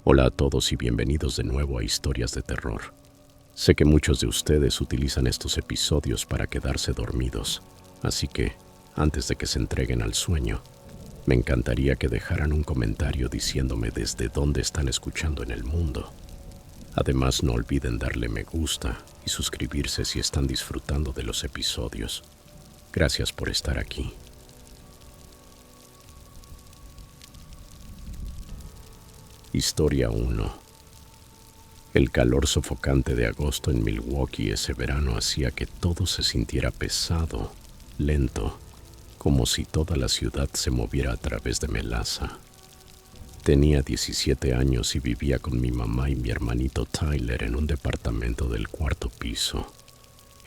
Hola a todos y bienvenidos de nuevo a Historias de Terror. Sé que muchos de ustedes utilizan estos episodios para quedarse dormidos, así que, antes de que se entreguen al sueño, me encantaría que dejaran un comentario diciéndome desde dónde están escuchando en el mundo. Además, no olviden darle me gusta y suscribirse si están disfrutando de los episodios. Gracias por estar aquí. Historia 1. El calor sofocante de agosto en Milwaukee ese verano hacía que todo se sintiera pesado, lento, como si toda la ciudad se moviera a través de melaza. Tenía 17 años y vivía con mi mamá y mi hermanito Tyler en un departamento del cuarto piso,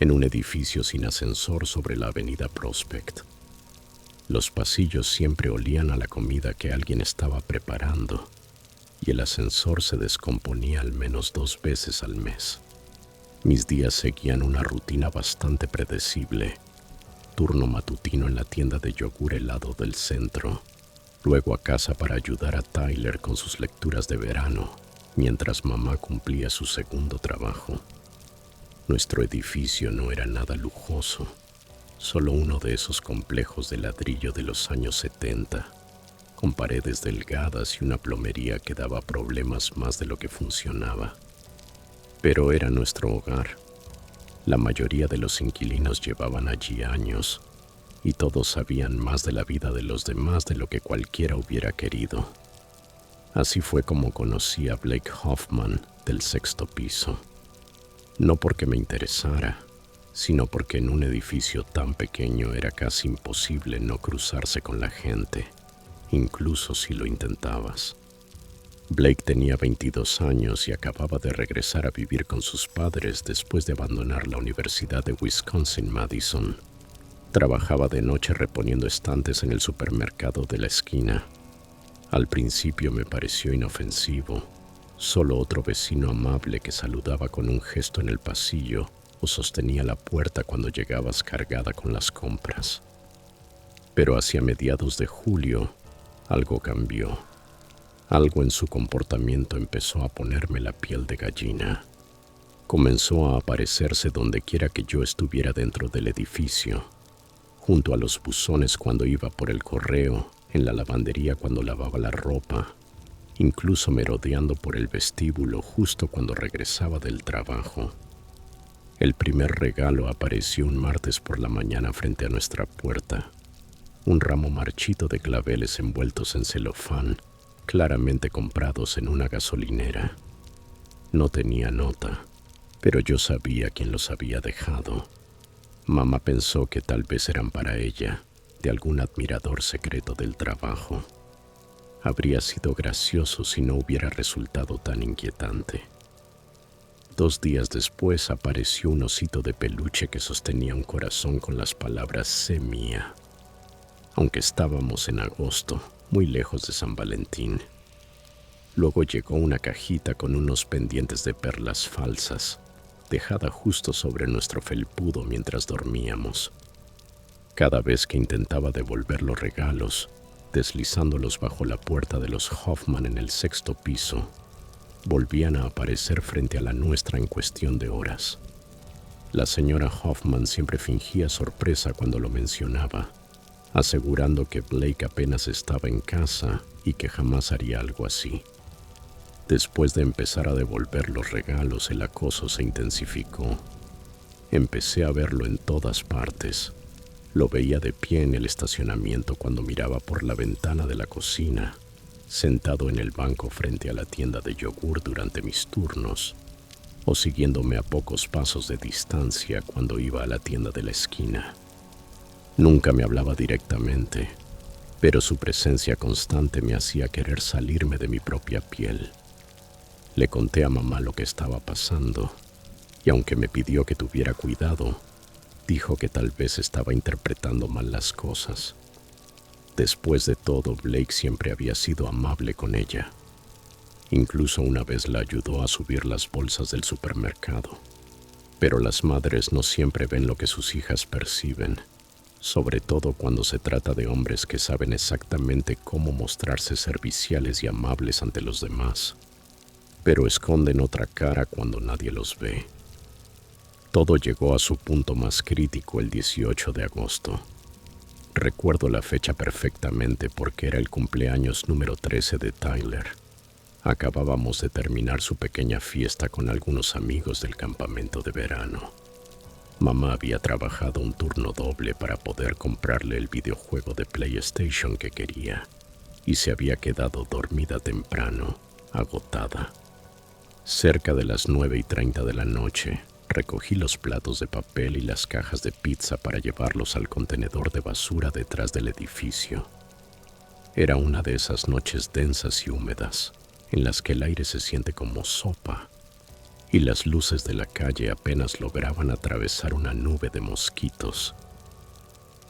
en un edificio sin ascensor sobre la avenida Prospect. Los pasillos siempre olían a la comida que alguien estaba preparando, y el ascensor se descomponía al menos 2 veces al mes. Mis días seguían una rutina bastante predecible: turno matutino en la tienda de yogur helado del centro, luego a casa para ayudar a Tyler con sus lecturas de verano, mientras mamá cumplía su segundo trabajo. Nuestro edificio no era nada lujoso, solo uno de esos complejos de ladrillo de los años 70, con paredes delgadas y una plomería que daba problemas más de lo que funcionaba. Pero era nuestro hogar. La mayoría de los inquilinos llevaban allí años, y todos sabían más de la vida de los demás de lo que cualquiera hubiera querido. Así fue como conocí a Blake Hoffman del sexto piso. No porque me interesara, sino porque en un edificio tan pequeño era casi imposible no cruzarse con la gente, incluso si lo intentabas. Blake tenía 22 años y acababa de regresar a vivir con sus padres después de abandonar la Universidad de Wisconsin-Madison. Trabajaba de noche reponiendo estantes en el supermercado de la esquina. Al principio me pareció inofensivo, solo otro vecino amable que saludaba con un gesto en el pasillo o sostenía la puerta cuando llegabas cargada con las compras. Pero hacia mediados de julio, algo cambió. Algo en su comportamiento empezó a ponerme la piel de gallina. Comenzó a aparecerse donde quiera que yo estuviera dentro del edificio, junto a los buzones cuando iba por el correo, en la lavandería cuando lavaba la ropa, incluso merodeando por el vestíbulo justo cuando regresaba del trabajo. El primer regalo apareció un martes por la mañana frente a nuestra puerta. Un ramo marchito de claveles envueltos en celofán, claramente comprados en una gasolinera. No tenía nota, pero yo sabía quién los había dejado. Mamá pensó que tal vez eran para ella, de algún admirador secreto del trabajo. Habría sido gracioso si no hubiera resultado tan inquietante. 2 días después apareció un osito de peluche que sostenía un corazón con las palabras "sé mía", aunque estábamos en agosto, muy lejos de San Valentín. Luego llegó una cajita con unos pendientes de perlas falsas, dejada justo sobre nuestro felpudo mientras dormíamos. Cada vez que intentaba devolver los regalos, deslizándolos bajo la puerta de los Hoffman en el sexto piso, volvían a aparecer frente a la nuestra en cuestión de horas. La señora Hoffman siempre fingía sorpresa cuando lo mencionaba, asegurando que Blake apenas estaba en casa y que jamás haría algo así. Después de empezar a devolver los regalos, el acoso se intensificó. Empecé a verlo en todas partes. Lo veía de pie en el estacionamiento cuando miraba por la ventana de la cocina, sentado en el banco frente a la tienda de yogur durante mis turnos, o siguiéndome a pocos pasos de distancia cuando iba a la tienda de la esquina. Nunca me hablaba directamente, pero su presencia constante me hacía querer salirme de mi propia piel. Le conté a mamá lo que estaba pasando, y aunque me pidió que tuviera cuidado, dijo que tal vez estaba interpretando mal las cosas. Después de todo, Blake siempre había sido amable con ella. Incluso una vez la ayudó a subir las bolsas del supermercado. Pero las madres no siempre ven lo que sus hijas perciben, sobre todo cuando se trata de hombres que saben exactamente cómo mostrarse serviciales y amables ante los demás. pero esconden otra cara cuando nadie los ve. Todo llegó a su punto más crítico el 18 de agosto. Recuerdo la fecha perfectamente porque era el cumpleaños número 13 de Tyler. Acabábamos de terminar su pequeña fiesta con algunos amigos del campamento de verano. Mamá había trabajado un turno doble para poder comprarle el videojuego de PlayStation que quería y se había quedado dormida temprano, agotada. Cerca de las 9:30 de la noche, recogí los platos de papel y las cajas de pizza para llevarlos al contenedor de basura detrás del edificio. Era una de esas noches densas y húmedas, en las que el aire se siente como sopa, y las luces de la calle apenas lograban atravesar una nube de mosquitos.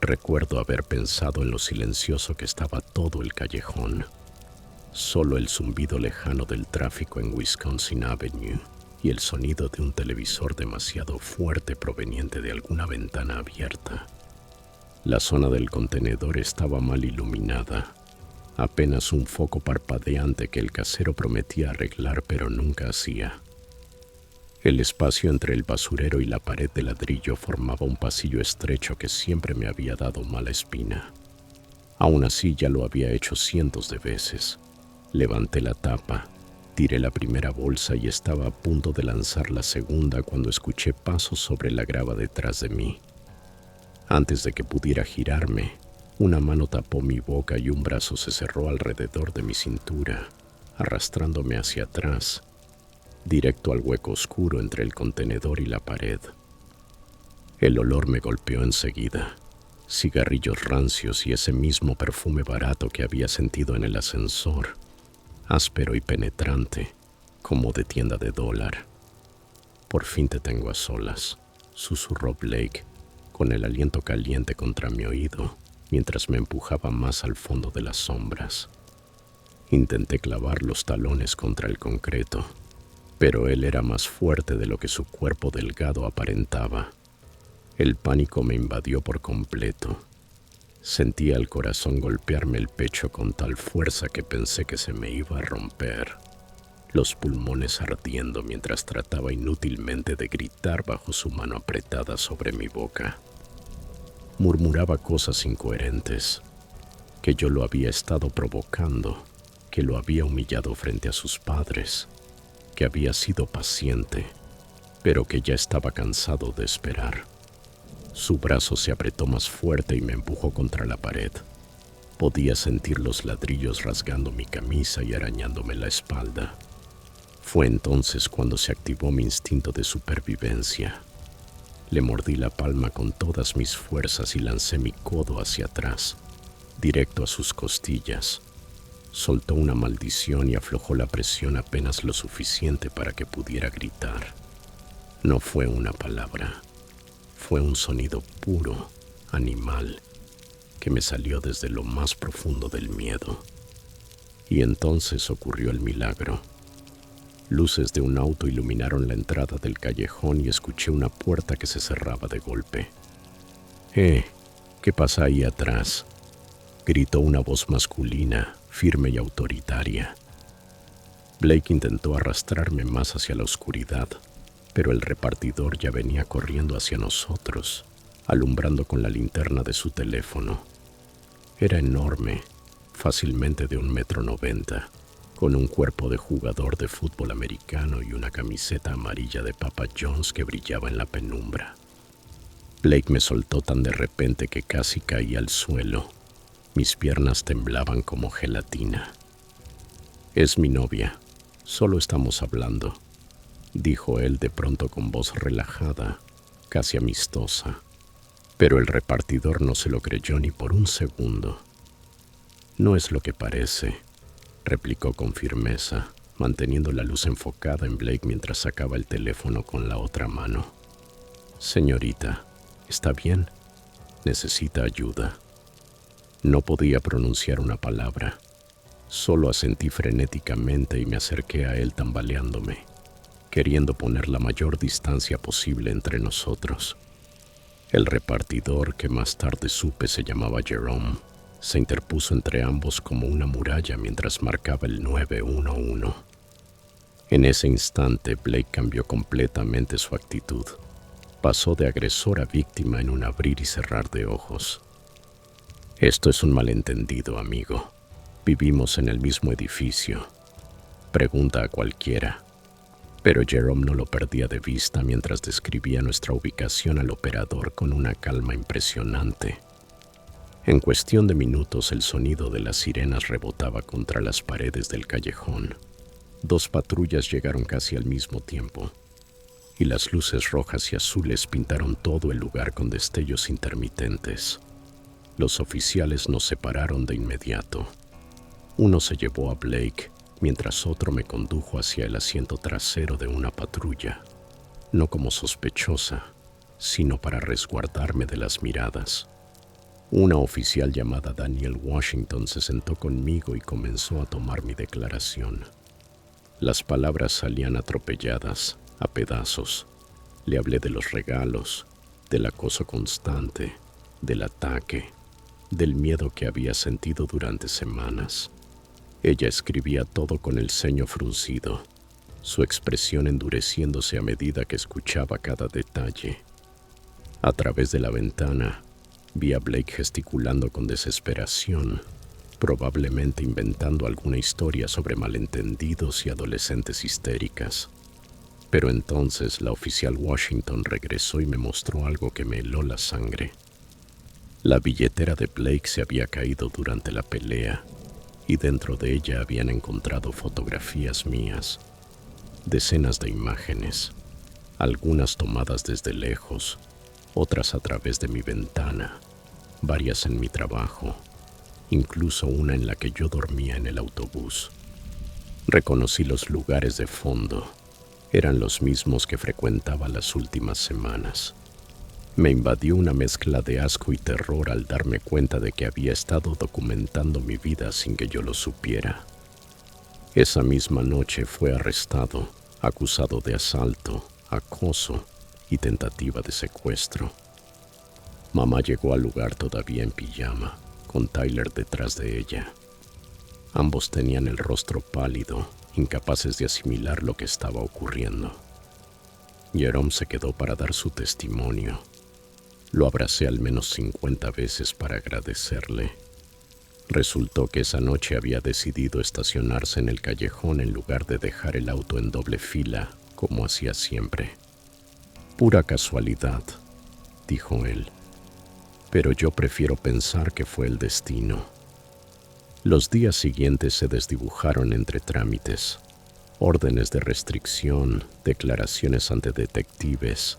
Recuerdo haber pensado en lo silencioso que estaba todo el callejón, solo el zumbido lejano del tráfico en Wisconsin Avenue y el sonido de un televisor demasiado fuerte proveniente de alguna ventana abierta. La zona del contenedor estaba mal iluminada, apenas un foco parpadeante que el casero prometía arreglar pero nunca hacía. El espacio entre el basurero y la pared de ladrillo formaba un pasillo estrecho que siempre me había dado mala espina. Aún así ya lo había hecho cientos de veces. Levanté la tapa, tiré la primera bolsa y estaba a punto de lanzar la segunda cuando escuché pasos sobre la grava detrás de mí. Antes de que pudiera girarme, una mano tapó mi boca y un brazo se cerró alrededor de mi cintura, arrastrándome hacia atrás, directo al hueco oscuro entre el contenedor y la pared. El olor me golpeó enseguida, cigarrillos rancios y ese mismo perfume barato que había sentido en el ascensor, áspero y penetrante, como de tienda de $1. «Por fin te tengo a solas», susurró Blake, con el aliento caliente contra mi oído, mientras me empujaba más al fondo de las sombras. Intenté clavar los talones contra el concreto, pero él era más fuerte de lo que su cuerpo delgado aparentaba. El pánico me invadió por completo. Sentía el corazón golpearme el pecho con tal fuerza que pensé que se me iba a romper, los pulmones ardiendo mientras trataba inútilmente de gritar bajo su mano apretada sobre mi boca. Murmuraba cosas incoherentes, que yo lo había estado provocando, que lo había humillado frente a sus padres, que había sido paciente, pero que ya estaba cansado de esperar. Su brazo se apretó más fuerte y me empujó contra la pared. Podía sentir los ladrillos rasgando mi camisa y arañándome la espalda. Fue entonces cuando se activó mi instinto de supervivencia. Le mordí la palma con todas mis fuerzas y lancé mi codo hacia atrás, directo a sus costillas. Soltó una maldición y aflojó la presión apenas lo suficiente para que pudiera gritar. No fue una palabra, fue un sonido puro, animal, que me salió desde lo más profundo del miedo. Y entonces ocurrió el milagro. Luces de un auto iluminaron la entrada del callejón y escuché una puerta que se cerraba de golpe. ¿Qué pasa ahí atrás?», gritó una voz masculina, firme y autoritaria. Blake intentó arrastrarme más hacia la oscuridad, pero el repartidor ya venía corriendo hacia nosotros, alumbrando con la linterna de su teléfono. Era enorme, fácilmente de 1,90 m, con un cuerpo de jugador de fútbol americano y una camiseta amarilla de Papa John's que brillaba en la penumbra. Blake me soltó tan de repente que casi caí al suelo. Mis piernas temblaban como gelatina. «Es mi novia. Solo estamos hablando», dijo él de pronto con voz relajada, casi amistosa. Pero el repartidor no se lo creyó ni por un segundo. «No es lo que parece», replicó con firmeza, manteniendo la luz enfocada en Blake mientras sacaba el teléfono con la otra mano. «Señorita, ¿está bien? ¿Necesita ayuda?». No podía pronunciar una palabra. Solo asentí frenéticamente y me acerqué a él tambaleándome, queriendo poner la mayor distancia posible entre nosotros. El repartidor, que más tarde supe se llamaba Jerome, se interpuso entre ambos como una muralla mientras marcaba el 911. En ese instante, Blake cambió completamente su actitud. Pasó de agresor a víctima en un abrir y cerrar de ojos. Esto es un malentendido, amigo. Vivimos en el mismo edificio. Pregunta a cualquiera. Pero Jerome no lo perdía de vista mientras describía nuestra ubicación al operador con una calma impresionante. En cuestión de minutos, el sonido de las sirenas rebotaba contra las paredes del callejón. 2 patrullas llegaron casi al mismo tiempo, y las luces rojas y azules pintaron todo el lugar con destellos intermitentes. Los oficiales nos separaron de inmediato. Uno se llevó a Blake, mientras otro me condujo hacia el asiento trasero de una patrulla, no como sospechosa, sino para resguardarme de las miradas. Una oficial llamada Daniel Washington se sentó conmigo y comenzó a tomar mi declaración. Las palabras salían atropelladas, a pedazos. Le hablé de los regalos, del acoso constante, del ataque, del miedo que había sentido durante semanas. Ella escribía todo con el ceño fruncido, su expresión endureciéndose a medida que escuchaba cada detalle. A través de la ventana, vi a Blake gesticulando con desesperación, probablemente inventando alguna historia sobre malentendidos y adolescentes histéricas. Pero entonces la oficial Washington regresó y me mostró algo que me heló la sangre. La billetera de Blake se había caído durante la pelea, y dentro de ella habían encontrado fotografías mías, decenas de imágenes, algunas tomadas desde lejos, otras a través de mi ventana, varias en mi trabajo, incluso una en la que yo dormía en el autobús. Reconocí los lugares de fondo, eran los mismos que frecuentaba las últimas semanas. Me invadió una mezcla de asco y terror al darme cuenta de que había estado documentando mi vida sin que yo lo supiera. Esa misma noche fue arrestado, acusado de asalto, acoso y tentativa de secuestro. Mamá llegó al lugar todavía en pijama, con Tyler detrás de ella. Ambos tenían el rostro pálido, incapaces de asimilar lo que estaba ocurriendo. Jerome se quedó para dar su testimonio. Lo abracé al menos 50 veces para agradecerle. Resultó que esa noche había decidido estacionarse en el callejón en lugar de dejar el auto en doble fila, como hacía siempre. Pura casualidad, dijo él. Pero yo prefiero pensar que fue el destino. Los días siguientes se desdibujaron entre trámites, órdenes de restricción, declaraciones ante detectives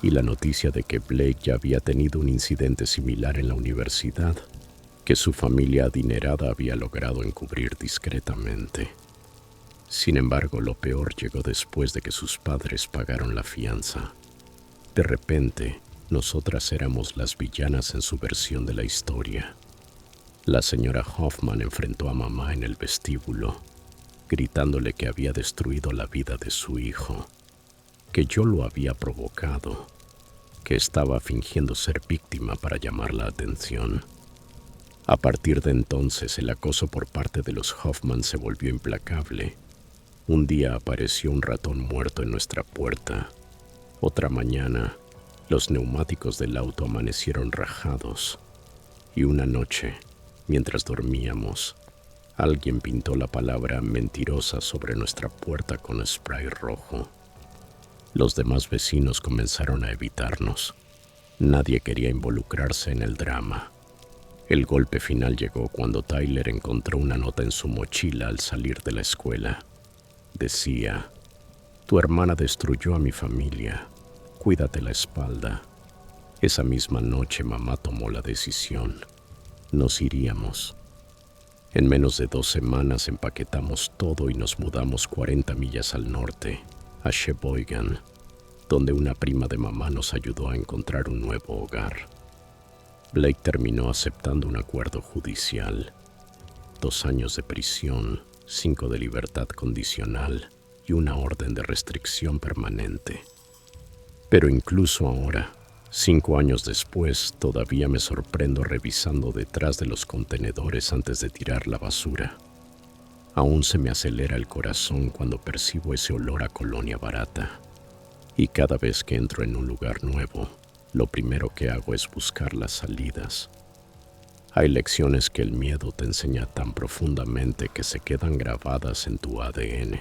y la noticia de que Blake ya había tenido un incidente similar en la universidad, que su familia adinerada había logrado encubrir discretamente. Sin embargo, lo peor llegó después de que sus padres pagaron la fianza. De repente, nosotras éramos las villanas en su versión de la historia. La señora Hoffman enfrentó a mamá en el vestíbulo, gritándole que había destruido la vida de su hijo, que yo lo había provocado, que estaba fingiendo ser víctima para llamar la atención. A partir de entonces, el acoso por parte de los Hoffman se volvió implacable. Un día apareció un ratón muerto en nuestra puerta. Otra mañana, los neumáticos del auto amanecieron rajados. Y una noche, mientras dormíamos, alguien pintó la palabra mentirosa sobre nuestra puerta con spray rojo. Los demás vecinos comenzaron a evitarnos. Nadie quería involucrarse en el drama. El golpe final llegó cuando Tyler encontró una nota en su mochila al salir de la escuela. Decía: «Tu hermana destruyó a mi familia. Cuídate la espalda». Esa misma noche mamá tomó la decisión. Nos iríamos. En menos de 2 semanas empaquetamos todo y nos mudamos 40 millas al norte, a Sheboygan, donde una prima de mamá nos ayudó a encontrar un nuevo hogar. Blake terminó aceptando un acuerdo judicial, 2 años de prisión, 5 de libertad condicional y una orden de restricción permanente. Pero incluso ahora, 5 años después, todavía me sorprendo revisando detrás de los contenedores antes de tirar la basura. Aún se me acelera el corazón cuando percibo ese olor a colonia barata. Y cada vez que entro en un lugar nuevo, lo primero que hago es buscar las salidas. Hay lecciones que el miedo te enseña tan profundamente que se quedan grabadas en tu ADN.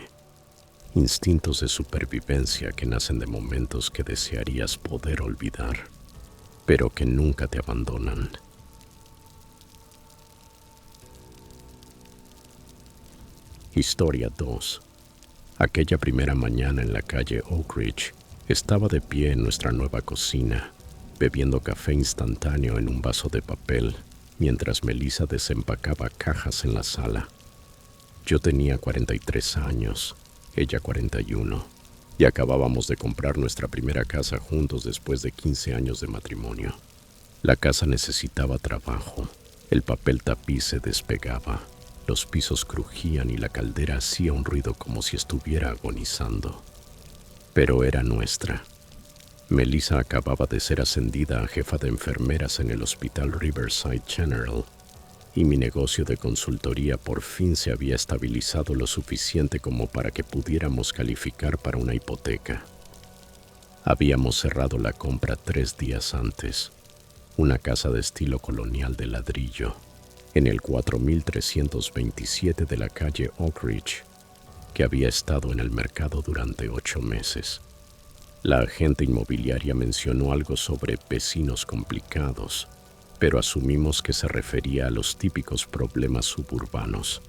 Instintos de supervivencia que nacen de momentos que desearías poder olvidar, pero que nunca te abandonan. Historia 2. Aquella primera mañana en la calle Oak Ridge, estaba de pie en nuestra nueva cocina, bebiendo café instantáneo en un vaso de papel, mientras Melissa desempacaba cajas en la sala. Yo tenía 43 años, ella 41, y acabábamos de comprar nuestra primera casa juntos después de 15 años de matrimonio. La casa necesitaba trabajo, el papel tapiz se despegaba, los pisos crujían y la caldera hacía un ruido como si estuviera agonizando. Pero era nuestra. Melissa acababa de ser ascendida a jefa de enfermeras en el Hospital Riverside General, y mi negocio de consultoría por fin se había estabilizado lo suficiente como para que pudiéramos calificar para una hipoteca. Habíamos cerrado la compra 3 días antes, una casa de estilo colonial de ladrillo, en el 4327 de la calle Oak Ridge, que había estado en el mercado durante 8 meses. La agente inmobiliaria mencionó algo sobre vecinos complicados, pero asumimos que se refería a los típicos problemas suburbanos.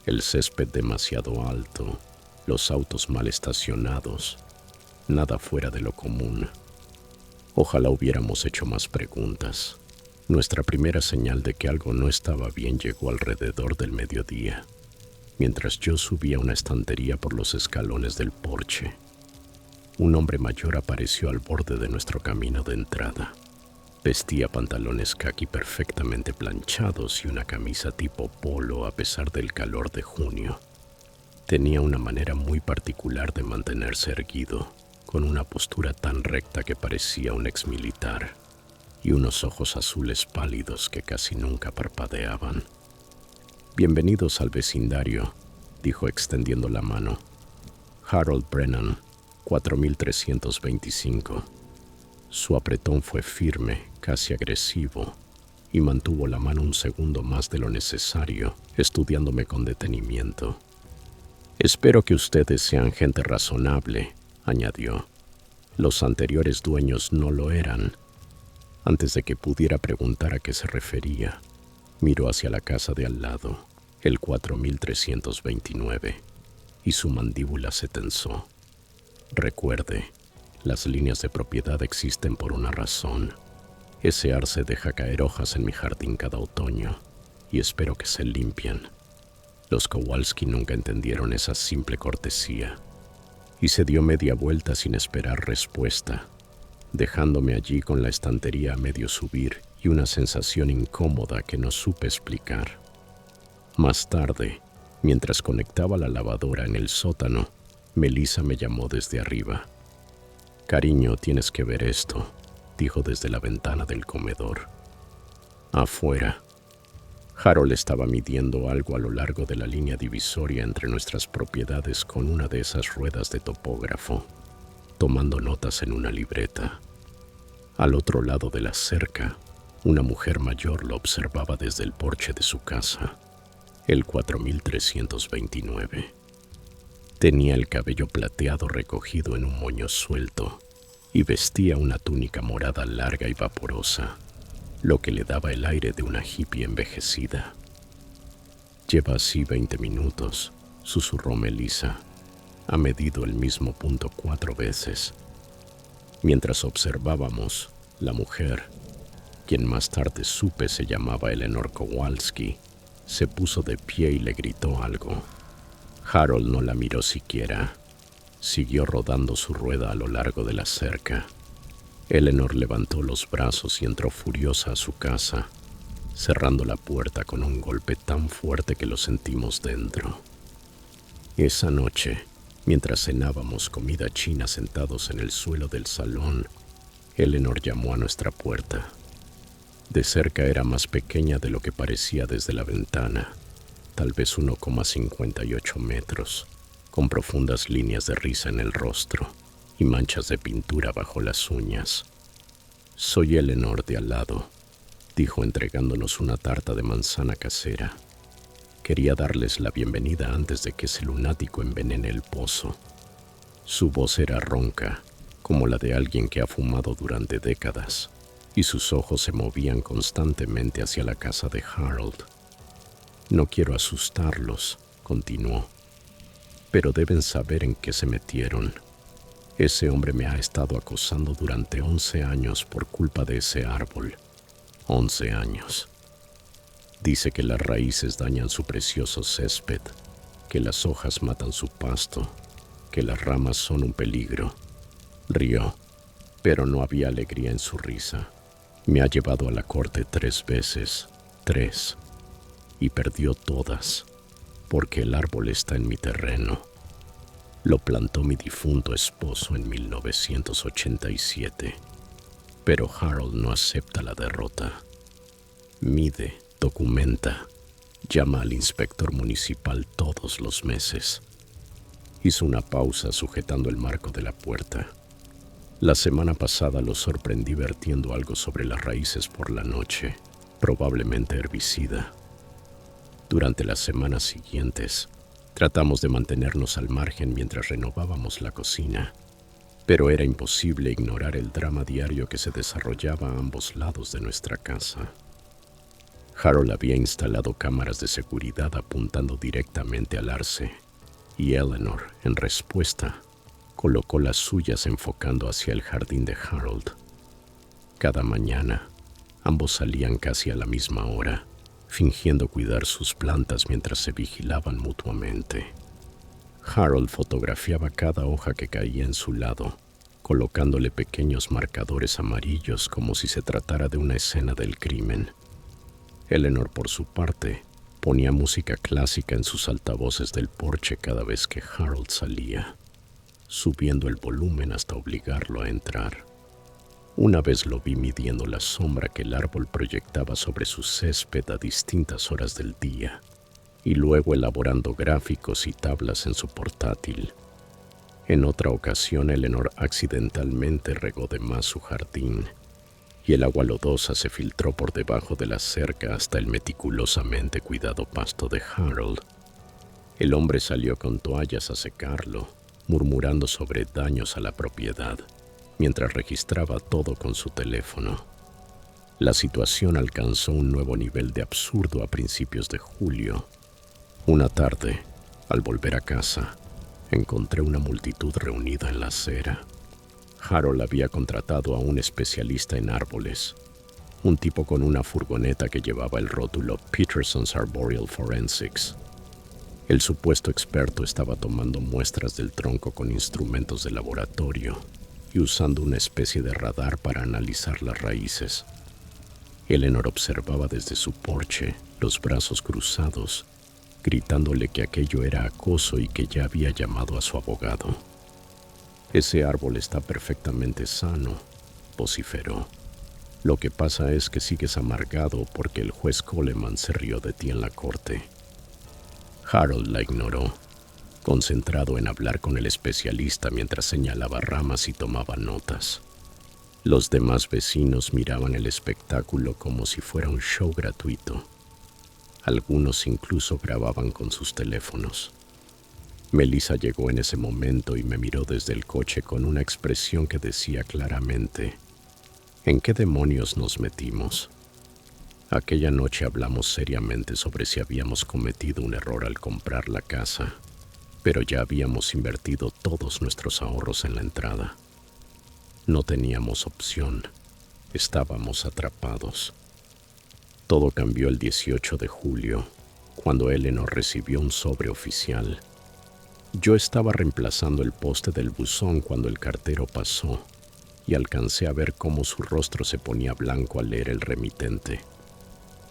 El césped demasiado alto, los autos mal estacionados, nada fuera de lo común. Ojalá hubiéramos hecho más preguntas. Nuestra primera señal de que algo no estaba bien llegó alrededor del mediodía, mientras yo subía una estantería por los escalones del porche. Un hombre mayor apareció al borde de nuestro camino de entrada. Vestía pantalones caqui perfectamente planchados y una camisa tipo polo a pesar del calor de junio. Tenía una manera muy particular de mantenerse erguido, con una postura tan recta que parecía un exmilitar, y unos ojos azules pálidos que casi nunca parpadeaban. «Bienvenidos al vecindario», dijo extendiendo la mano. «Harold Brennan, 4325». Su apretón fue firme, casi agresivo, y mantuvo la mano un segundo más de lo necesario, estudiándome con detenimiento. «Espero que ustedes sean gente razonable», añadió. «Los anteriores dueños no lo eran». Antes de que pudiera preguntar a qué se refería, miró hacia la casa de al lado, el 4329, y su mandíbula se tensó. «Recuerde, las líneas de propiedad existen por una razón. Ese arce deja caer hojas en mi jardín cada otoño, y espero que se limpien». Los Kowalski nunca entendieron esa simple cortesía, y se dio media vuelta sin esperar respuesta, dejándome allí con la estantería a medio subir y una sensación incómoda que no supe explicar. Más tarde, mientras conectaba la lavadora en el sótano, Melissa me llamó desde arriba. «Cariño, tienes que ver esto», dijo desde la ventana del comedor. Afuera, Harold estaba midiendo algo a lo largo de la línea divisoria entre nuestras propiedades con una de esas ruedas de topógrafo, tomando notas en una libreta. Al otro lado de la cerca, una mujer mayor lo observaba desde el porche de su casa, el 4329. Tenía el cabello plateado recogido en un moño suelto y vestía una túnica morada larga y vaporosa, lo que le daba el aire de una hippie envejecida. «Lleva así 20 minutos», susurró Melissa. «Ha medido el mismo punto 4 veces». Mientras observábamos, la mujer, quien más tarde supe se llamaba Eleanor Kowalski, se puso de pie y le gritó algo. Harold no la miró siquiera. Siguió rodando su rueda a lo largo de la cerca. Eleanor levantó los brazos y entró furiosa a su casa, cerrando la puerta con un golpe tan fuerte que lo sentimos dentro. Esa noche, mientras cenábamos comida china sentados en el suelo del salón, Eleanor llamó a nuestra puerta. De cerca era más pequeña de lo que parecía desde la ventana, tal vez 1,58 metros, con profundas líneas de risa en el rostro y manchas de pintura bajo las uñas. «Soy Eleanor de al lado», dijo entregándonos una tarta de manzana casera. Quería darles la bienvenida antes de que ese lunático envenene el pozo. Su voz era ronca, como la de alguien que ha fumado durante décadas, y sus ojos se movían constantemente hacia la casa de Harold. «No quiero asustarlos», continuó, «pero deben saber en qué se metieron. Ese hombre me ha estado acosando durante 11 años por culpa de ese árbol. 11 años. Dice que las raíces dañan su precioso césped, que las hojas matan su pasto, que las ramas son un peligro». Rió, pero no había alegría en su risa. «Me ha llevado a la corte 3 veces, 3, y perdió todas, porque el árbol está en mi terreno. Lo plantó mi difunto esposo en 1987, pero Harold no acepta la derrota. Mide, documenta, llama al inspector municipal todos los meses». Hizo una pausa sujetando el marco de la puerta. «La semana pasada lo sorprendí vertiendo algo sobre las raíces por la noche, probablemente herbicida. Durante las semanas siguientes, tratamos de mantenernos al margen mientras renovábamos la cocina, pero era imposible ignorar el drama diario que se desarrollaba a ambos lados de nuestra casa. Harold había instalado cámaras de seguridad apuntando directamente al arce, y Eleanor, en respuesta, colocó las suyas enfocando hacia el jardín de Harold. Cada mañana, ambos salían casi a la misma hora, fingiendo cuidar sus plantas mientras se vigilaban mutuamente. Harold fotografiaba cada hoja que caía en su lado, colocándole pequeños marcadores amarillos como si se tratara de una escena del crimen. Eleanor, por su parte, ponía música clásica en sus altavoces del porche cada vez que Harold salía, subiendo el volumen hasta obligarlo a entrar. Una vez lo vi midiendo la sombra que el árbol proyectaba sobre su césped a distintas horas del día, y luego elaborando gráficos y tablas en su portátil. En otra ocasión, Eleanor accidentalmente regó de más su jardín, y el agua lodosa se filtró por debajo de la cerca hasta el meticulosamente cuidado pasto de Harold. El hombre salió con toallas a secarlo, murmurando sobre daños a la propiedad, mientras registraba todo con su teléfono. La situación alcanzó un nuevo nivel de absurdo a principios de julio. Una tarde, al volver a casa, encontré una multitud reunida en la acera. Harold había contratado a un especialista en árboles, un tipo con una furgoneta que llevaba el rótulo Peterson's Arboreal Forensics. El supuesto experto estaba tomando muestras del tronco con instrumentos de laboratorio y usando una especie de radar para analizar las raíces. Eleanor observaba desde su porche, los brazos cruzados, gritándole que aquello era acoso y que ya había llamado a su abogado. «Ese árbol está perfectamente sano», vociferó. «Lo que pasa es que sigues amargado porque el juez Coleman se rió de ti en la corte». Harold la ignoró, concentrado en hablar con el especialista mientras señalaba ramas y tomaba notas. Los demás vecinos miraban el espectáculo como si fuera un show gratuito. Algunos incluso grababan con sus teléfonos. Melissa llegó en ese momento y me miró desde el coche con una expresión que decía claramente: «¿En qué demonios nos metimos?». Aquella noche hablamos seriamente sobre si habíamos cometido un error al comprar la casa, pero ya habíamos invertido todos nuestros ahorros en la entrada. No teníamos opción, estábamos atrapados. Todo cambió el 18 de julio, cuando Eleanor recibió un sobre oficial. Yo estaba reemplazando el poste del buzón cuando el cartero pasó y alcancé a ver cómo su rostro se ponía blanco al leer el remitente.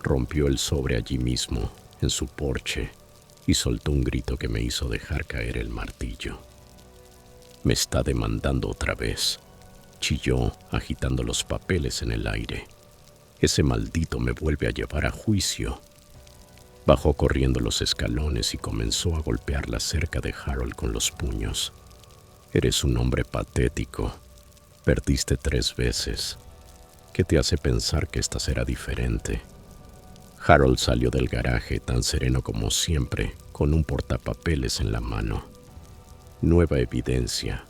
Rompió el sobre allí mismo, en su porche, y soltó un grito que me hizo dejar caer el martillo. «Me está demandando otra vez», chilló, agitando los papeles en el aire. «Ese maldito me vuelve a llevar a juicio». Bajó corriendo los escalones y comenzó a golpear la cerca de Harold con los puños. Eres un hombre patético. Perdiste 3 veces. ¿Qué te hace pensar que esta será diferente? Harold salió del garaje tan sereno como siempre, con un portapapeles en la mano. Nueva evidencia,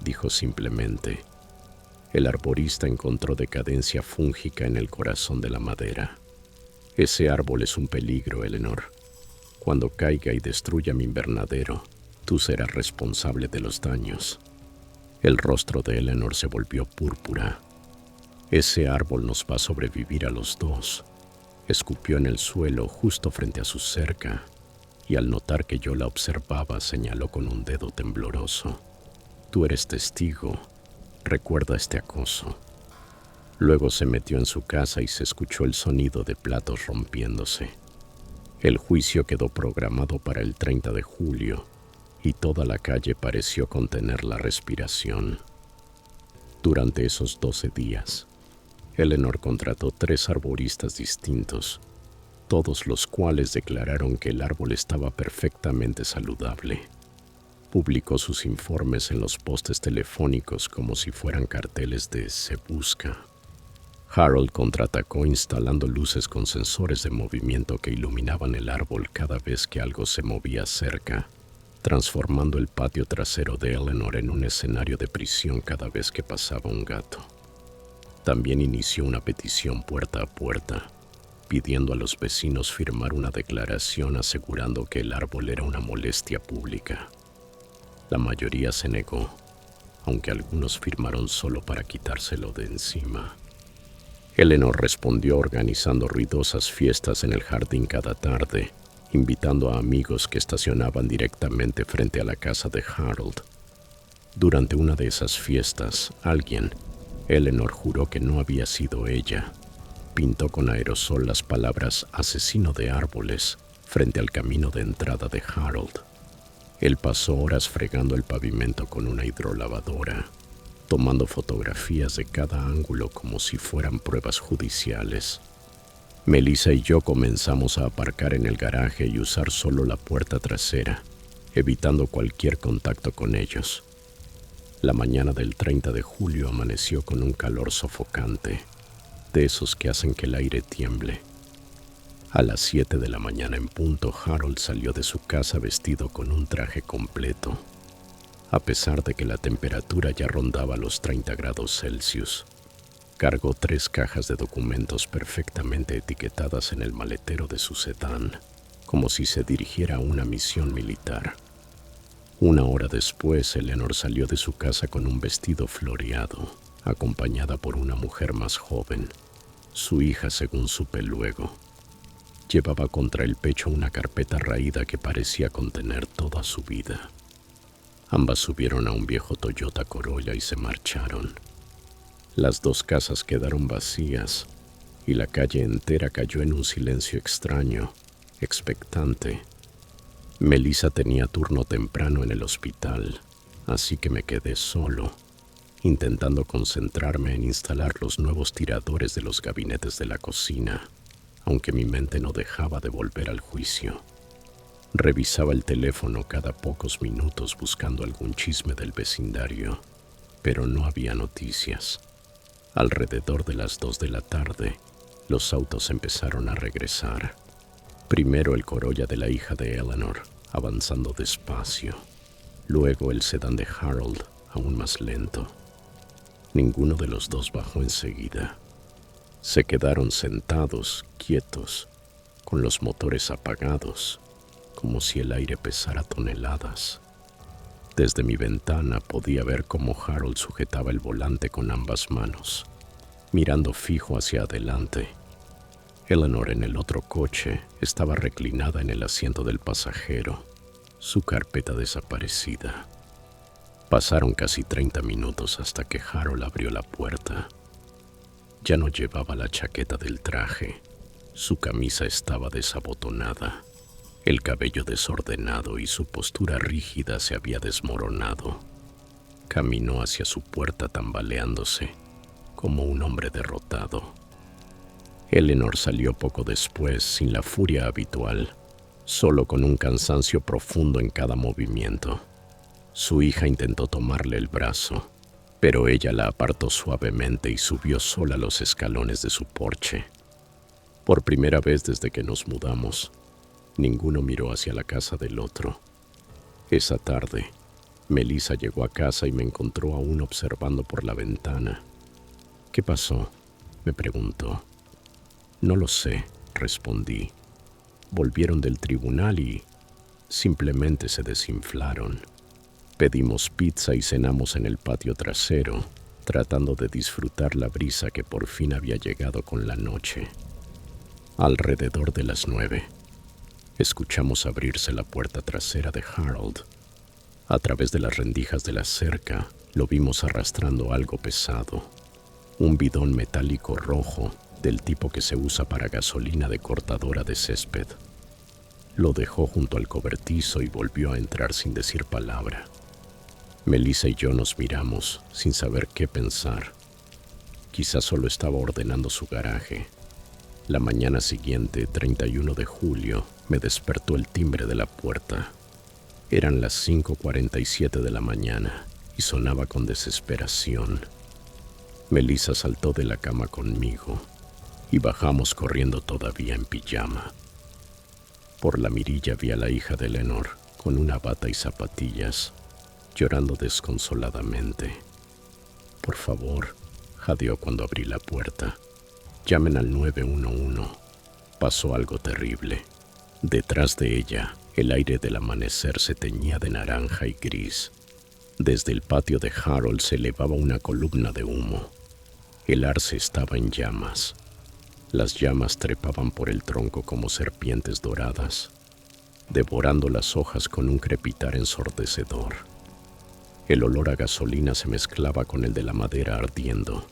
dijo simplemente. El arborista encontró decadencia fúngica en el corazón de la madera. Ese árbol es un peligro, Eleanor. Cuando caiga y destruya mi invernadero, tú serás responsable de los daños. El rostro de Eleanor se volvió púrpura. Ese árbol nos va a sobrevivir a los dos. Escupió en el suelo justo frente a su cerca y al notar que yo la observaba señaló con un dedo tembloroso. Tú eres testigo. Recuerda este acoso. Luego se metió en su casa y se escuchó el sonido de platos rompiéndose. El juicio quedó programado para el 30 de julio y toda la calle pareció contener la respiración. Durante esos 12 días, Eleanor contrató 3 arboristas distintos, todos los cuales declararon que el árbol estaba perfectamente saludable. Publicó sus informes en los postes telefónicos como si fueran carteles de "Se busca". Harold contraatacó instalando luces con sensores de movimiento que iluminaban el árbol cada vez que algo se movía cerca, transformando el patio trasero de Eleanor en un escenario de prisión cada vez que pasaba un gato. También inició una petición puerta a puerta, pidiendo a los vecinos firmar una declaración asegurando que el árbol era una molestia pública. La mayoría se negó, aunque algunos firmaron solo para quitárselo de encima. Eleanor respondió organizando ruidosas fiestas en el jardín cada tarde, invitando a amigos que estacionaban directamente frente a la casa de Harold. Durante una de esas fiestas, Eleanor juró que no había sido ella, pintó con aerosol las palabras "asesino de árboles" frente al camino de entrada de Harold. Él pasó horas fregando el pavimento con una hidrolavadora, tomando fotografías de cada ángulo como si fueran pruebas judiciales. Melissa y yo comenzamos a aparcar en el garaje y usar solo la puerta trasera, evitando cualquier contacto con ellos. La mañana del 30 de julio amaneció con un calor sofocante, de esos que hacen que el aire tiemble. A las 7 de la mañana en punto, Harold salió de su casa vestido con un traje completo. A pesar de que la temperatura ya rondaba los 30 grados Celsius, cargó 3 cajas de documentos perfectamente etiquetadas en el maletero de su sedán, como si se dirigiera a una misión militar. Una hora después, Eleanor salió de su casa con un vestido floreado, acompañada por una mujer más joven, su hija según supe luego. Llevaba contra el pecho una carpeta raída que parecía contener toda su vida. Ambas subieron a un viejo Toyota Corolla y se marcharon. Las 2 casas quedaron vacías y la calle entera cayó en un silencio extraño, expectante. Melissa tenía turno temprano en el hospital, así que me quedé solo, intentando concentrarme en instalar los nuevos tiradores de los gabinetes de la cocina, aunque mi mente no dejaba de volver al juicio. Revisaba el teléfono cada pocos minutos buscando algún chisme del vecindario, pero no había noticias. Alrededor de las 2 de la tarde, los autos empezaron a regresar. Primero el Corolla de la hija de Eleanor, avanzando despacio. Luego el sedán de Harold, aún más lento. Ninguno de los dos bajó enseguida. Se quedaron sentados, quietos, con los motores apagados, como si el aire pesara toneladas. Desde mi ventana podía ver cómo Harold sujetaba el volante con ambas manos, mirando fijo hacia adelante. Eleanor, en el otro coche, estaba reclinada en el asiento del pasajero, su carpeta desaparecida. Pasaron casi 30 minutos hasta que Harold abrió la puerta. Ya no llevaba la chaqueta del traje, su camisa estaba desabotonada. El cabello desordenado y su postura rígida se había desmoronado. Caminó hacia su puerta tambaleándose, como un hombre derrotado. Eleanor salió poco después, sin la furia habitual, solo con un cansancio profundo en cada movimiento. Su hija intentó tomarle el brazo, pero ella la apartó suavemente y subió sola los escalones de su porche. Por primera vez desde que nos mudamos, ninguno miró hacia la casa del otro. Esa tarde, Melissa llegó a casa y me encontró aún observando por la ventana. «¿Qué pasó?», me preguntó. «No lo sé», respondí. «Volvieron del tribunal y simplemente se desinflaron». Pedimos pizza y cenamos en el patio trasero, tratando de disfrutar la brisa que por fin había llegado con la noche. Alrededor de las 9, escuchamos abrirse la puerta trasera de Harold. A través de las rendijas de la cerca, lo vimos arrastrando algo pesado, un bidón metálico rojo del tipo que se usa para gasolina de cortadora de césped. Lo dejó junto al cobertizo y volvió a entrar sin decir palabra. Melissa y yo nos miramos sin saber qué pensar. Quizás solo estaba ordenando su garaje. La mañana siguiente, 31 de julio, me despertó el timbre de la puerta. Eran las 5:47 de la mañana y sonaba con desesperación. Melissa saltó de la cama conmigo y bajamos corriendo todavía en pijama. Por la mirilla vi a la hija de Eleanor con una bata y zapatillas, llorando desconsoladamente. «Por favor», jadeó cuando abrí la puerta. «Llamen al 911. Pasó algo terrible». Detrás de ella, el aire del amanecer se teñía de naranja y gris. Desde el patio de Harold se elevaba una columna de humo. El arce estaba en llamas. Las llamas trepaban por el tronco como serpientes doradas, devorando las hojas con un crepitar ensordecedor. El olor a gasolina se mezclaba con el de la madera ardiendo,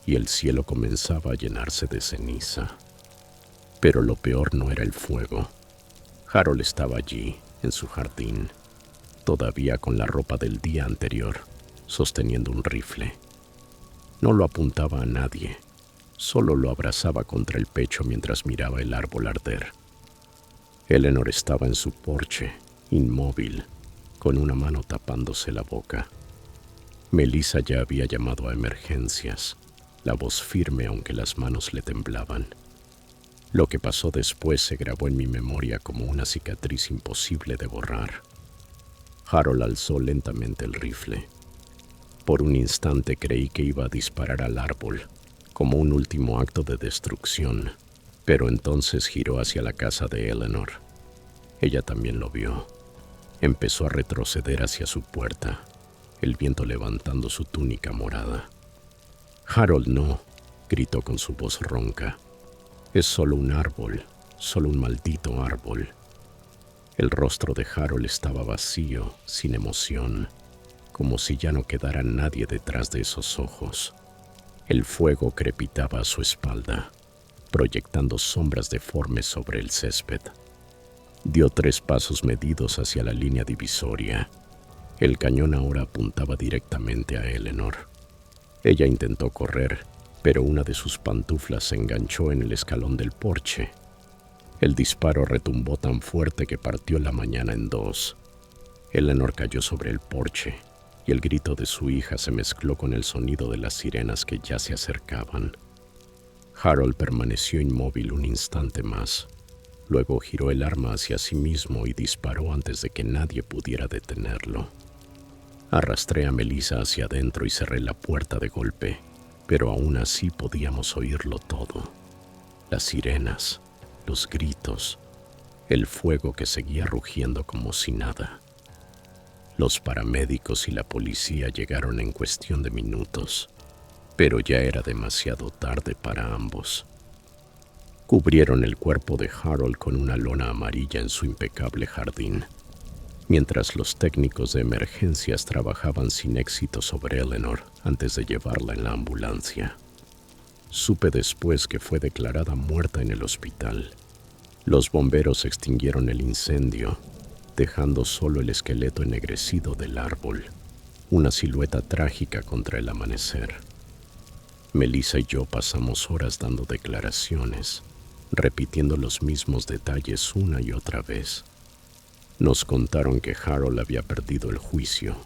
y el cielo comenzaba a llenarse de ceniza. Pero lo peor no era el fuego. Harold estaba allí, en su jardín, todavía con la ropa del día anterior, sosteniendo un rifle. No lo apuntaba a nadie, solo lo abrazaba contra el pecho mientras miraba el árbol arder. Eleanor estaba en su porche, inmóvil, con una mano tapándose la boca. Melissa ya había llamado a emergencias, la voz firme aunque las manos le temblaban. Lo que pasó después se grabó en mi memoria como una cicatriz imposible de borrar. Harold alzó lentamente el rifle. Por un instante creí que iba a disparar al árbol, como un último acto de destrucción, pero entonces giró hacia la casa de Eleanor. Ella también lo vio. Empezó a retroceder hacia su puerta, el viento levantando su túnica morada. «Harold, no», gritó con su voz ronca. «Es solo un árbol, solo un maldito árbol». El rostro de Harold estaba vacío, sin emoción, como si ya no quedara nadie detrás de esos ojos. El fuego crepitaba a su espalda, proyectando sombras deformes sobre el césped. Dio 3 pasos medidos hacia la línea divisoria. El cañón ahora apuntaba directamente a Eleanor. Ella intentó correr, pero una de sus pantuflas se enganchó en el escalón del porche. El disparo retumbó tan fuerte que partió la mañana en 2. Eleanor cayó sobre el porche, y el grito de su hija se mezcló con el sonido de las sirenas que ya se acercaban. Harold permaneció inmóvil un instante más. Luego giró el arma hacia sí mismo y disparó antes de que nadie pudiera detenerlo. Arrastré a Melissa hacia adentro y cerré la puerta de golpe, pero aún así podíamos oírlo todo. Las sirenas, los gritos, el fuego que seguía rugiendo como si nada. Los paramédicos y la policía llegaron en cuestión de minutos, pero ya era demasiado tarde para ambos. Cubrieron el cuerpo de Harold con una lona amarilla en su impecable jardín, mientras los técnicos de emergencias trabajaban sin éxito sobre Eleanor antes de llevarla en la ambulancia. Supe después que fue declarada muerta en el hospital. Los bomberos extinguieron el incendio, dejando solo el esqueleto ennegrecido del árbol, una silueta trágica contra el amanecer. Melissa y yo pasamos horas dando declaraciones, repitiendo los mismos detalles una y otra vez. Nos contaron que Harold había perdido el juicio.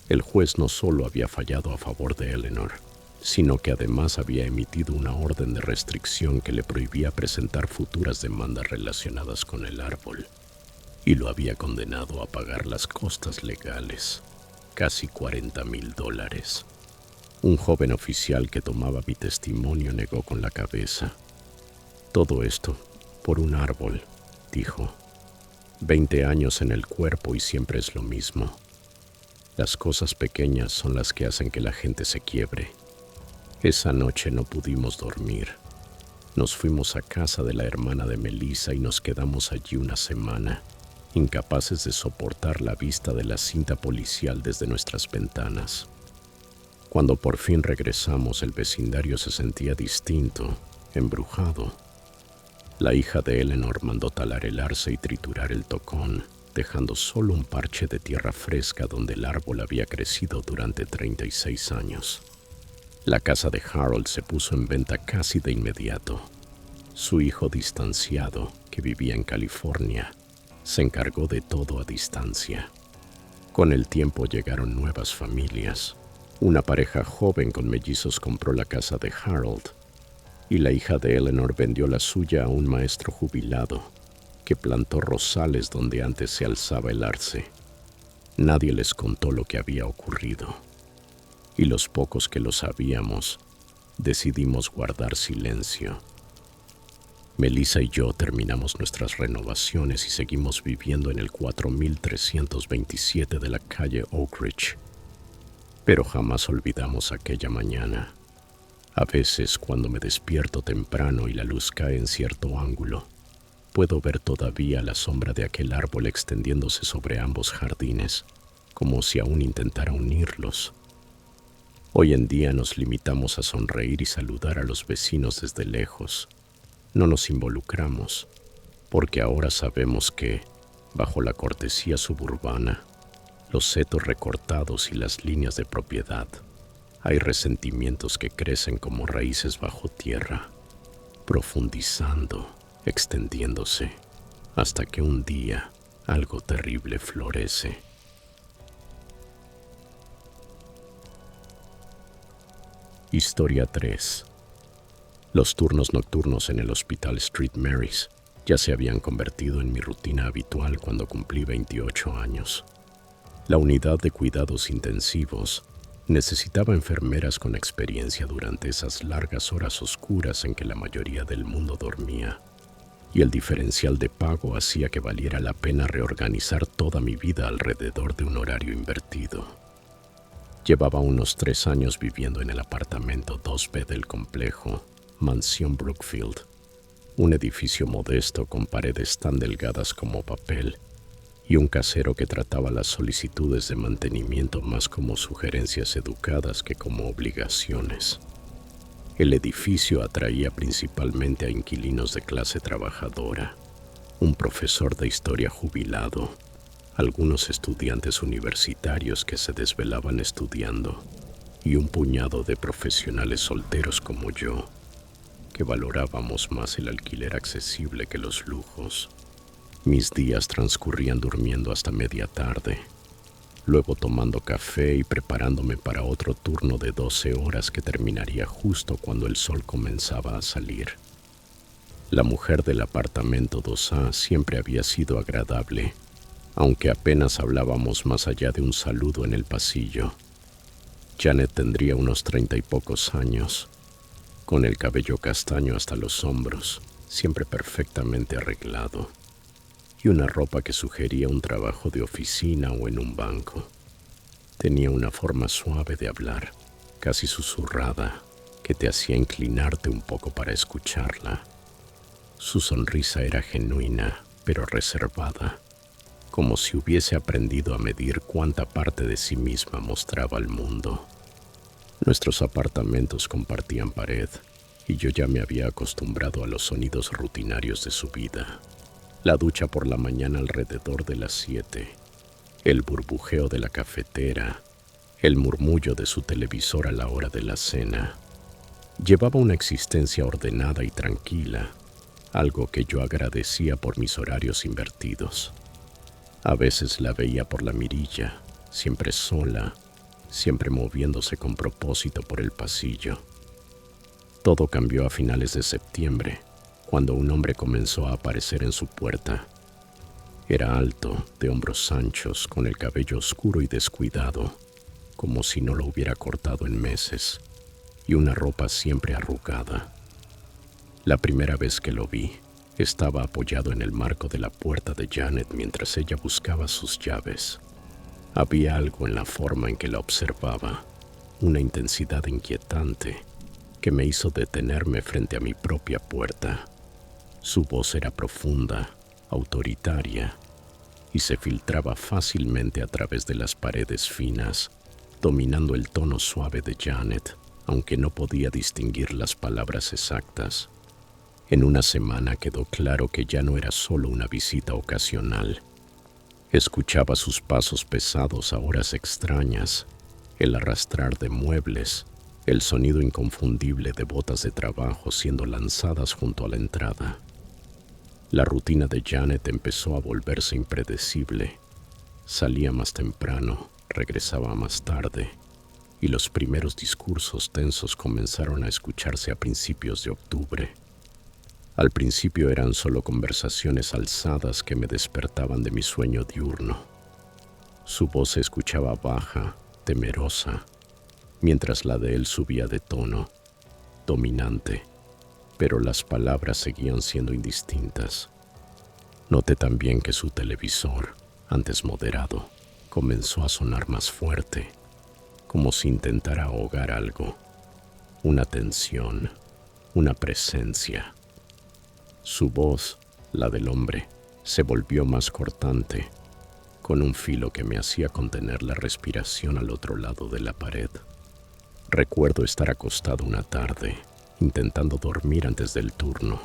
El juez no solo había fallado a favor de Eleanor, sino que además había emitido una orden de restricción que le prohibía presentar futuras demandas relacionadas con el árbol, y lo había condenado a pagar las costas legales, casi $40,000. Un joven oficial que tomaba mi testimonio negó con la cabeza. Todo esto por un árbol, dijo. 20 años en el cuerpo y siempre es lo mismo. Las cosas pequeñas son las que hacen que la gente se quiebre. Esa noche no pudimos dormir. Nos fuimos a casa de la hermana de Melissa y nos quedamos allí una semana, incapaces de soportar la vista de la cinta policial desde nuestras ventanas. Cuando por fin regresamos, el vecindario se sentía distinto, embrujado. La hija de Eleanor mandó talar el arce y triturar el tocón, dejando solo un parche de tierra fresca donde el árbol había crecido durante 36 años. La casa de Harold se puso en venta casi de inmediato. Su hijo distanciado, que vivía en California, se encargó de todo a distancia. Con el tiempo llegaron nuevas familias. Una pareja joven con mellizos compró la casa de Harold y la hija de Eleanor vendió la suya a un maestro jubilado que plantó rosales donde antes se alzaba el arce. Nadie les contó lo que había ocurrido y los pocos que lo sabíamos decidimos guardar silencio. Melissa y yo terminamos nuestras renovaciones y seguimos viviendo en el 4327 de la calle Oak Ridge. Pero jamás olvidamos aquella mañana. A veces, cuando me despierto temprano y la luz cae en cierto ángulo, puedo ver todavía la sombra de aquel árbol extendiéndose sobre ambos jardines, como si aún intentara unirlos. Hoy en día nos limitamos a sonreír y saludar a los vecinos desde lejos. No nos involucramos, porque ahora sabemos que, bajo la cortesía suburbana, los setos recortados y las líneas de propiedad, hay resentimientos que crecen como raíces bajo tierra, profundizando, extendiéndose, hasta que un día algo terrible florece. Historia 3. Los turnos nocturnos en el Hospital St. Mary's ya se habían convertido en mi rutina habitual cuando cumplí 28 años. La unidad de cuidados intensivos necesitaba enfermeras con experiencia durante esas largas horas oscuras en que la mayoría del mundo dormía, y el diferencial de pago hacía que valiera la pena reorganizar toda mi vida alrededor de un horario invertido. Llevaba unos 3 años viviendo en el apartamento 2B del complejo, Mansión Brookfield, un edificio modesto con paredes tan delgadas como papel y un casero que trataba las solicitudes de mantenimiento más como sugerencias educadas que como obligaciones. El edificio atraía principalmente a inquilinos de clase trabajadora, un profesor de historia jubilado, algunos estudiantes universitarios que se desvelaban estudiando y un puñado de profesionales solteros como yo, que valorábamos más el alquiler accesible que los lujos. Mis días transcurrían durmiendo hasta media tarde, luego tomando café y preparándome para otro turno de 12 horas que terminaría justo cuando el sol comenzaba a salir. La mujer del apartamento 2A siempre había sido agradable, aunque apenas hablábamos más allá de un saludo en el pasillo. Janet tendría unos 30 y pocos años, con el cabello castaño hasta los hombros, siempre perfectamente arreglado, y una ropa que sugería un trabajo de oficina o en un banco. Tenía una forma suave de hablar, casi susurrada, que te hacía inclinarte un poco para escucharla. Su sonrisa era genuina, pero reservada, como si hubiese aprendido a medir cuánta parte de sí misma mostraba al mundo. Nuestros apartamentos compartían pared, y yo ya me había acostumbrado a los sonidos rutinarios de su vida. La ducha por la mañana alrededor de las 7, el burbujeo de la cafetera, el murmullo de su televisor a la hora de la cena, Llevaba una existencia ordenada y tranquila, algo que yo agradecía por mis horarios invertidos. A veces la veía por la mirilla, siempre sola, siempre moviéndose con propósito por el pasillo. Todo cambió a finales de septiembre, cuando un hombre comenzó a aparecer en su puerta. Era alto, de hombros anchos, con el cabello oscuro y descuidado, como si no lo hubiera cortado en meses, y una ropa siempre arrugada. La primera vez que lo vi, estaba apoyado en el marco de la puerta de Janet mientras ella buscaba sus llaves. Había algo en la forma en que la observaba, una intensidad inquietante, que me hizo detenerme frente a mi propia puerta. Su voz era profunda, autoritaria, y se filtraba fácilmente a través de las paredes finas, dominando el tono suave de Janet, aunque no podía distinguir las palabras exactas. En una semana quedó claro que ya no era solo una visita ocasional. Escuchaba sus pasos pesados a horas extrañas, el arrastrar de muebles, el sonido inconfundible de botas de trabajo siendo lanzadas junto a la entrada. La rutina de Janet empezó a volverse impredecible. Salía más temprano, regresaba más tarde, y los primeros discursos tensos comenzaron a escucharse a principios de octubre. Al principio eran solo conversaciones alzadas que me despertaban de mi sueño diurno. Su voz se escuchaba baja, temerosa, mientras la de él subía de tono, dominante, pero las palabras seguían siendo indistintas. Noté también que su televisor, antes moderado, comenzó a sonar más fuerte, como si intentara ahogar algo, una tensión, una presencia. Su voz, la del hombre, se volvió más cortante, con un filo que me hacía contener la respiración al otro lado de la pared. Recuerdo estar acostado una tarde, intentando dormir antes del turno,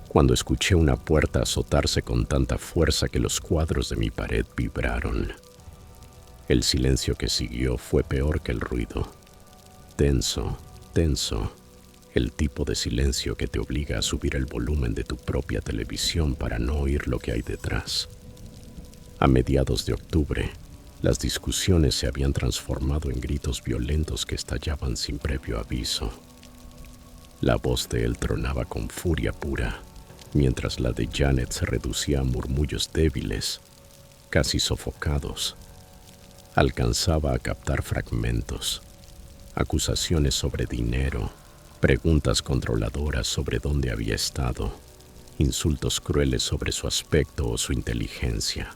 cuando escuché una puerta azotarse con tanta fuerza que los cuadros de mi pared vibraron. El silencio que siguió fue peor que el ruido. Tenso, tenso. El tipo de silencio que te obliga a subir el volumen de tu propia televisión para no oír lo que hay detrás. A mediados de octubre, las discusiones se habían transformado en gritos violentos que estallaban sin previo aviso. La voz de él tronaba con furia pura, mientras la de Janet se reducía a murmullos débiles, casi sofocados. Alcanzaba a captar fragmentos, acusaciones sobre dinero, preguntas controladoras sobre dónde había estado, insultos crueles sobre su aspecto o su inteligencia.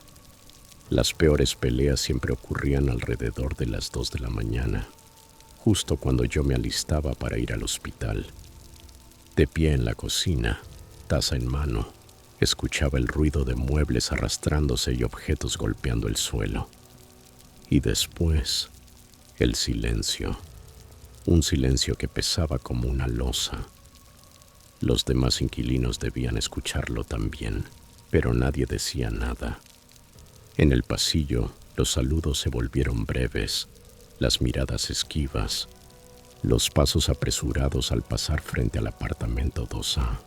Las peores peleas siempre ocurrían alrededor de las 2 de la mañana, justo cuando yo me alistaba para ir al hospital. De pie en la cocina, taza en mano, escuchaba el ruido de muebles arrastrándose y objetos golpeando el suelo. Y después, el silencio. Un silencio que pesaba como una losa. Los demás inquilinos debían escucharlo también, pero nadie decía nada. En el pasillo, los saludos se volvieron breves, las miradas esquivas, los pasos apresurados al pasar frente al apartamento 2A.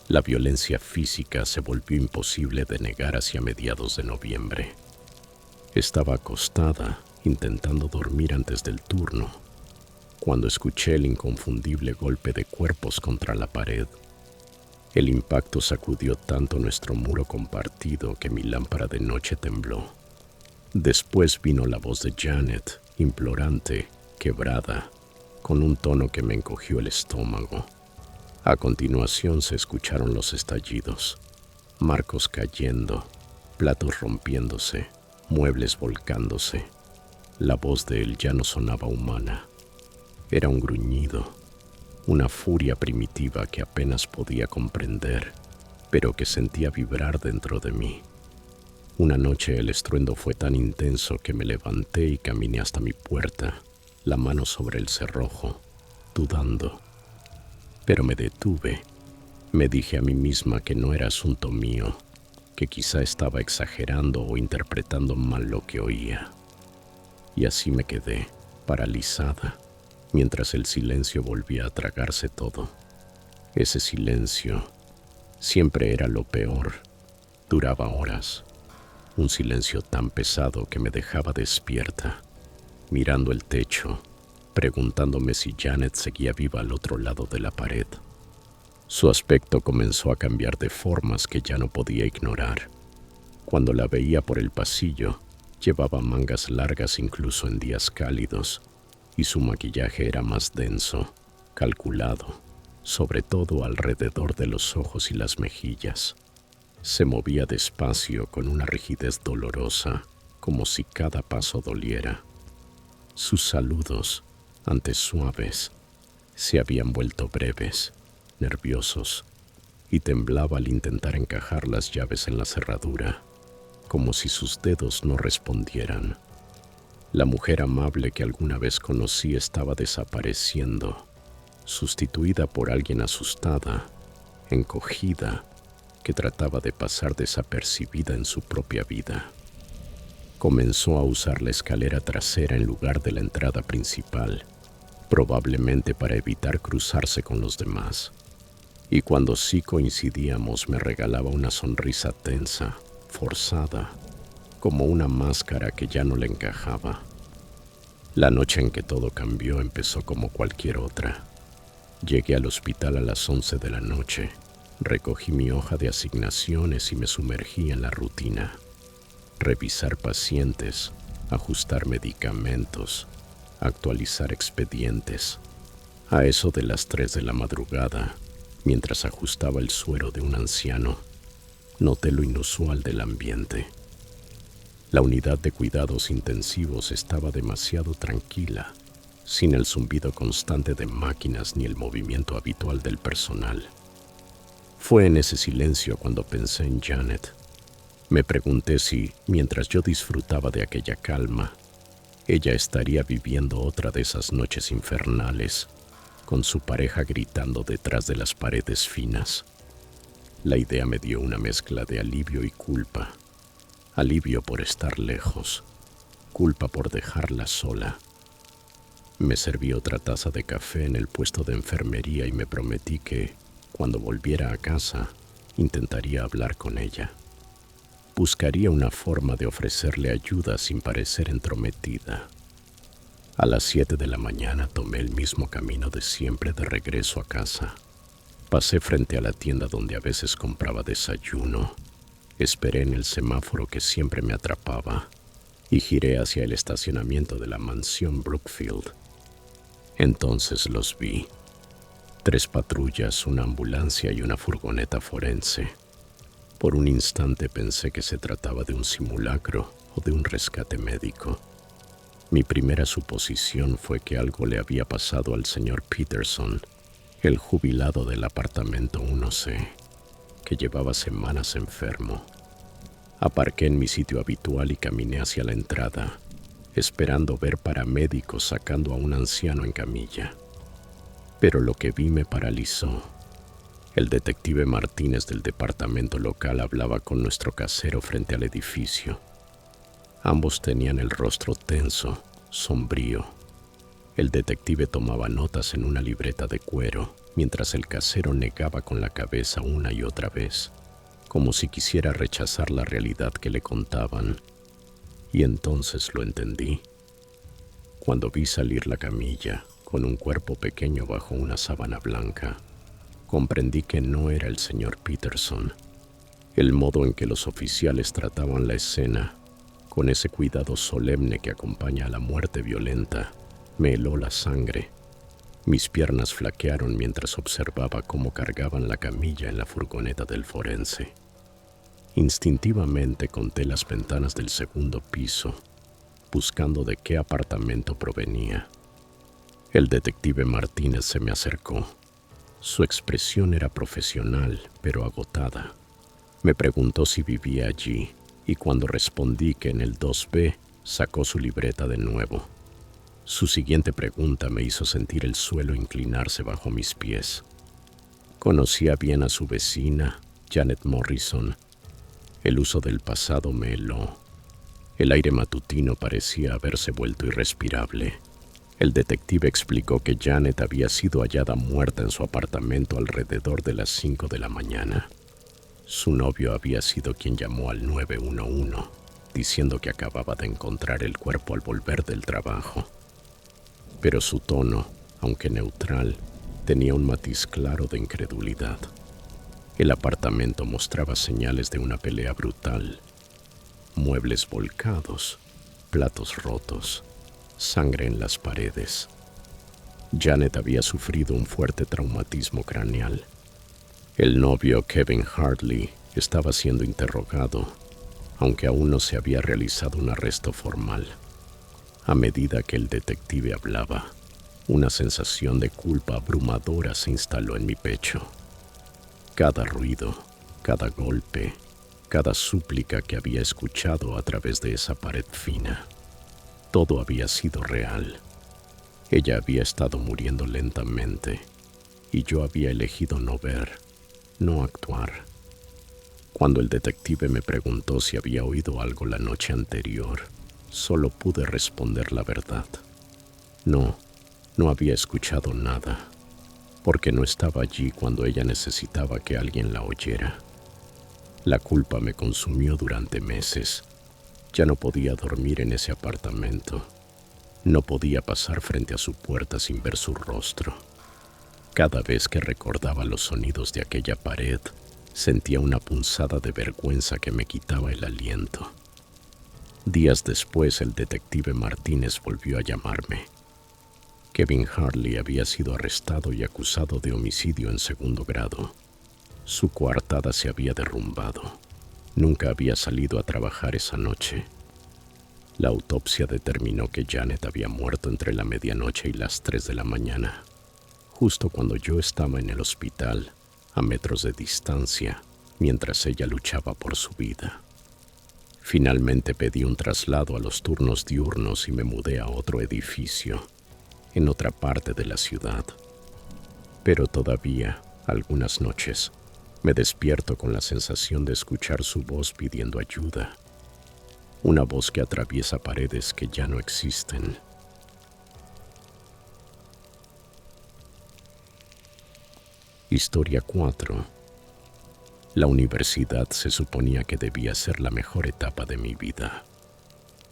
La violencia física se volvió imposible de negar hacia mediados de noviembre. Estaba acostada, intentando dormir antes del turno, cuando escuché el inconfundible golpe de cuerpos contra la pared. El impacto sacudió tanto nuestro muro compartido que mi lámpara de noche tembló. Después vino la voz de Janet, implorante, quebrada, con un tono que me encogió el estómago. A continuación se escucharon los estallidos, marcos cayendo, platos rompiéndose, muebles volcándose. La voz de él ya no sonaba humana. Era un gruñido, una furia primitiva que apenas podía comprender, pero que sentía vibrar dentro de mí. Una noche el estruendo fue tan intenso que me levanté y caminé hasta mi puerta, la mano sobre el cerrojo, dudando. Pero me detuve. Me dije a mí misma que no era asunto mío, que quizá estaba exagerando o interpretando mal lo que oía. Y así me quedé, paralizada, mientras el silencio volvía a tragarse todo. Ese silencio siempre era lo peor. Duraba horas. Un silencio tan pesado que me dejaba despierta, mirando el techo, preguntándome si Janet seguía viva al otro lado de la pared. Su aspecto comenzó a cambiar de formas que ya no podía ignorar. Cuando la veía por el pasillo, llevaba mangas largas incluso en días cálidos, y su maquillaje era más denso, calculado, sobre todo alrededor de los ojos y las mejillas. Se movía despacio con una rigidez dolorosa, como si cada paso doliera. Sus saludos, antes suaves, se habían vuelto breves, nerviosos, y temblaba al intentar encajar las llaves en la cerradura, como si sus dedos no respondieran. La mujer amable que alguna vez conocí estaba desapareciendo, sustituida por alguien asustada, encogida, que trataba de pasar desapercibida en su propia vida. Comenzó a usar la escalera trasera en lugar de la entrada principal, probablemente para evitar cruzarse con los demás. Y cuando sí coincidíamos me regalaba una sonrisa tensa, forzada, como una máscara que ya no le encajaba. La noche en que todo cambió empezó como cualquier otra. Llegué al hospital a las 11 de la noche. Recogí mi hoja de asignaciones y me sumergí en la rutina. Revisar pacientes, ajustar medicamentos, actualizar expedientes. A eso de las 3 de la madrugada, mientras ajustaba el suero de un anciano, noté lo inusual del ambiente. La unidad de cuidados intensivos estaba demasiado tranquila, sin el zumbido constante de máquinas ni el movimiento habitual del personal. Fue en ese silencio cuando pensé en Janet. Me pregunté si, mientras yo disfrutaba de aquella calma, ella estaría viviendo otra de esas noches infernales, con su pareja gritando detrás de las paredes finas. La idea me dio una mezcla de alivio y culpa. Alivio por estar lejos, culpa por dejarla sola. Me serví otra taza de café en el puesto de enfermería y me prometí que, cuando volviera a casa, intentaría hablar con ella. Buscaría una forma de ofrecerle ayuda sin parecer entrometida. A las 7 de la mañana tomé el mismo camino de siempre de regreso a casa. Pasé frente a la tienda donde a veces compraba desayuno. Esperé en el semáforo que siempre me atrapaba y giré hacia el estacionamiento de la mansión Brookfield. Entonces los vi. 3 patrullas, una ambulancia y una furgoneta forense. Por un instante pensé que se trataba de un simulacro o de un rescate médico. Mi primera suposición fue que algo le había pasado al señor Peterson, el jubilado del apartamento 1C, que llevaba semanas enfermo. Aparqué en mi sitio habitual y caminé hacia la entrada, esperando ver paramédicos sacando a un anciano en camilla. Pero lo que vi me paralizó. El detective Martínez del departamento local hablaba con nuestro casero frente al edificio. Ambos tenían el rostro tenso, sombrío. El detective tomaba notas en una libreta de cuero, mientras el casero negaba con la cabeza una y otra vez, como si quisiera rechazar la realidad que le contaban. Y entonces lo entendí. Cuando vi salir la camilla, con un cuerpo pequeño bajo una sábana blanca, comprendí que no era el señor Peterson. El modo en que los oficiales trataban la escena, con ese cuidado solemne que acompaña a la muerte violenta, me heló la sangre. Mis piernas flaquearon mientras observaba cómo cargaban la camilla en la furgoneta del forense. Instintivamente conté las ventanas del segundo piso, buscando de qué apartamento provenía. El detective Martínez se me acercó. Su expresión era profesional, pero agotada. Me preguntó si vivía allí, y cuando respondí que en el 2B, sacó su libreta de nuevo. Su siguiente pregunta me hizo sentir el suelo inclinarse bajo mis pies. Conocía bien a su vecina, Janet Morrison. El uso del pasado me heló. El aire matutino parecía haberse vuelto irrespirable. El detective explicó que Janet había sido hallada muerta en su apartamento alrededor de las 5 de la mañana. Su novio había sido quien llamó al 911, diciendo que acababa de encontrar el cuerpo al volver del trabajo. Pero su tono, aunque neutral, tenía un matiz claro de incredulidad. El apartamento mostraba señales de una pelea brutal. Muebles volcados, platos rotos, sangre en las paredes. Janet había sufrido un fuerte traumatismo craneal. El novio, Kevin Hartley, estaba siendo interrogado, aunque aún no se había realizado un arresto formal. A medida que el detective hablaba, una sensación de culpa abrumadora se instaló en mi pecho. Cada ruido, cada golpe, cada súplica que había escuchado a través de esa pared fina, todo había sido real. Ella había estado muriendo lentamente y yo había elegido no ver, no actuar. Cuando el detective me preguntó si había oído algo la noche anterior, solo pude responder la verdad. No, no había escuchado nada, porque no estaba allí cuando ella necesitaba que alguien la oyera. La culpa me consumió durante meses. Ya no podía dormir en ese apartamento. No podía pasar frente a su puerta sin ver su rostro. Cada vez que recordaba los sonidos de aquella pared, sentía una punzada de vergüenza que me quitaba el aliento. Días después, el detective Martínez volvió a llamarme. Kevin Hartley había sido arrestado y acusado de homicidio en segundo grado. Su coartada se había derrumbado. Nunca había salido a trabajar esa noche. La autopsia determinó que Janet había muerto entre la medianoche y las 3 de la mañana, justo cuando yo estaba en el hospital, a metros de distancia, mientras ella luchaba por su vida. Finalmente pedí un traslado a los turnos diurnos y me mudé a otro edificio, en otra parte de la ciudad. Pero todavía, algunas noches, me despierto con la sensación de escuchar su voz pidiendo ayuda. Una voz que atraviesa paredes que ya no existen. Historia 4. La universidad se suponía que debía ser la mejor etapa de mi vida.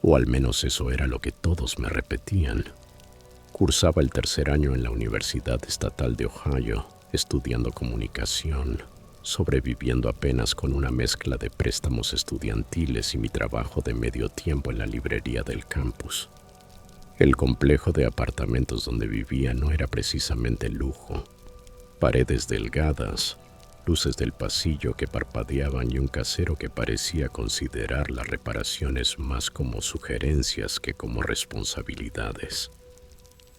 O al menos eso era lo que todos me repetían. Cursaba el tercer año en la Universidad Estatal de Ohio, estudiando comunicación, sobreviviendo apenas con una mezcla de préstamos estudiantiles y mi trabajo de medio tiempo en la librería del campus. El complejo de apartamentos donde vivía no era precisamente lujo. Paredes delgadas, luces del pasillo que parpadeaban y un casero que parecía considerar las reparaciones más como sugerencias que como responsabilidades.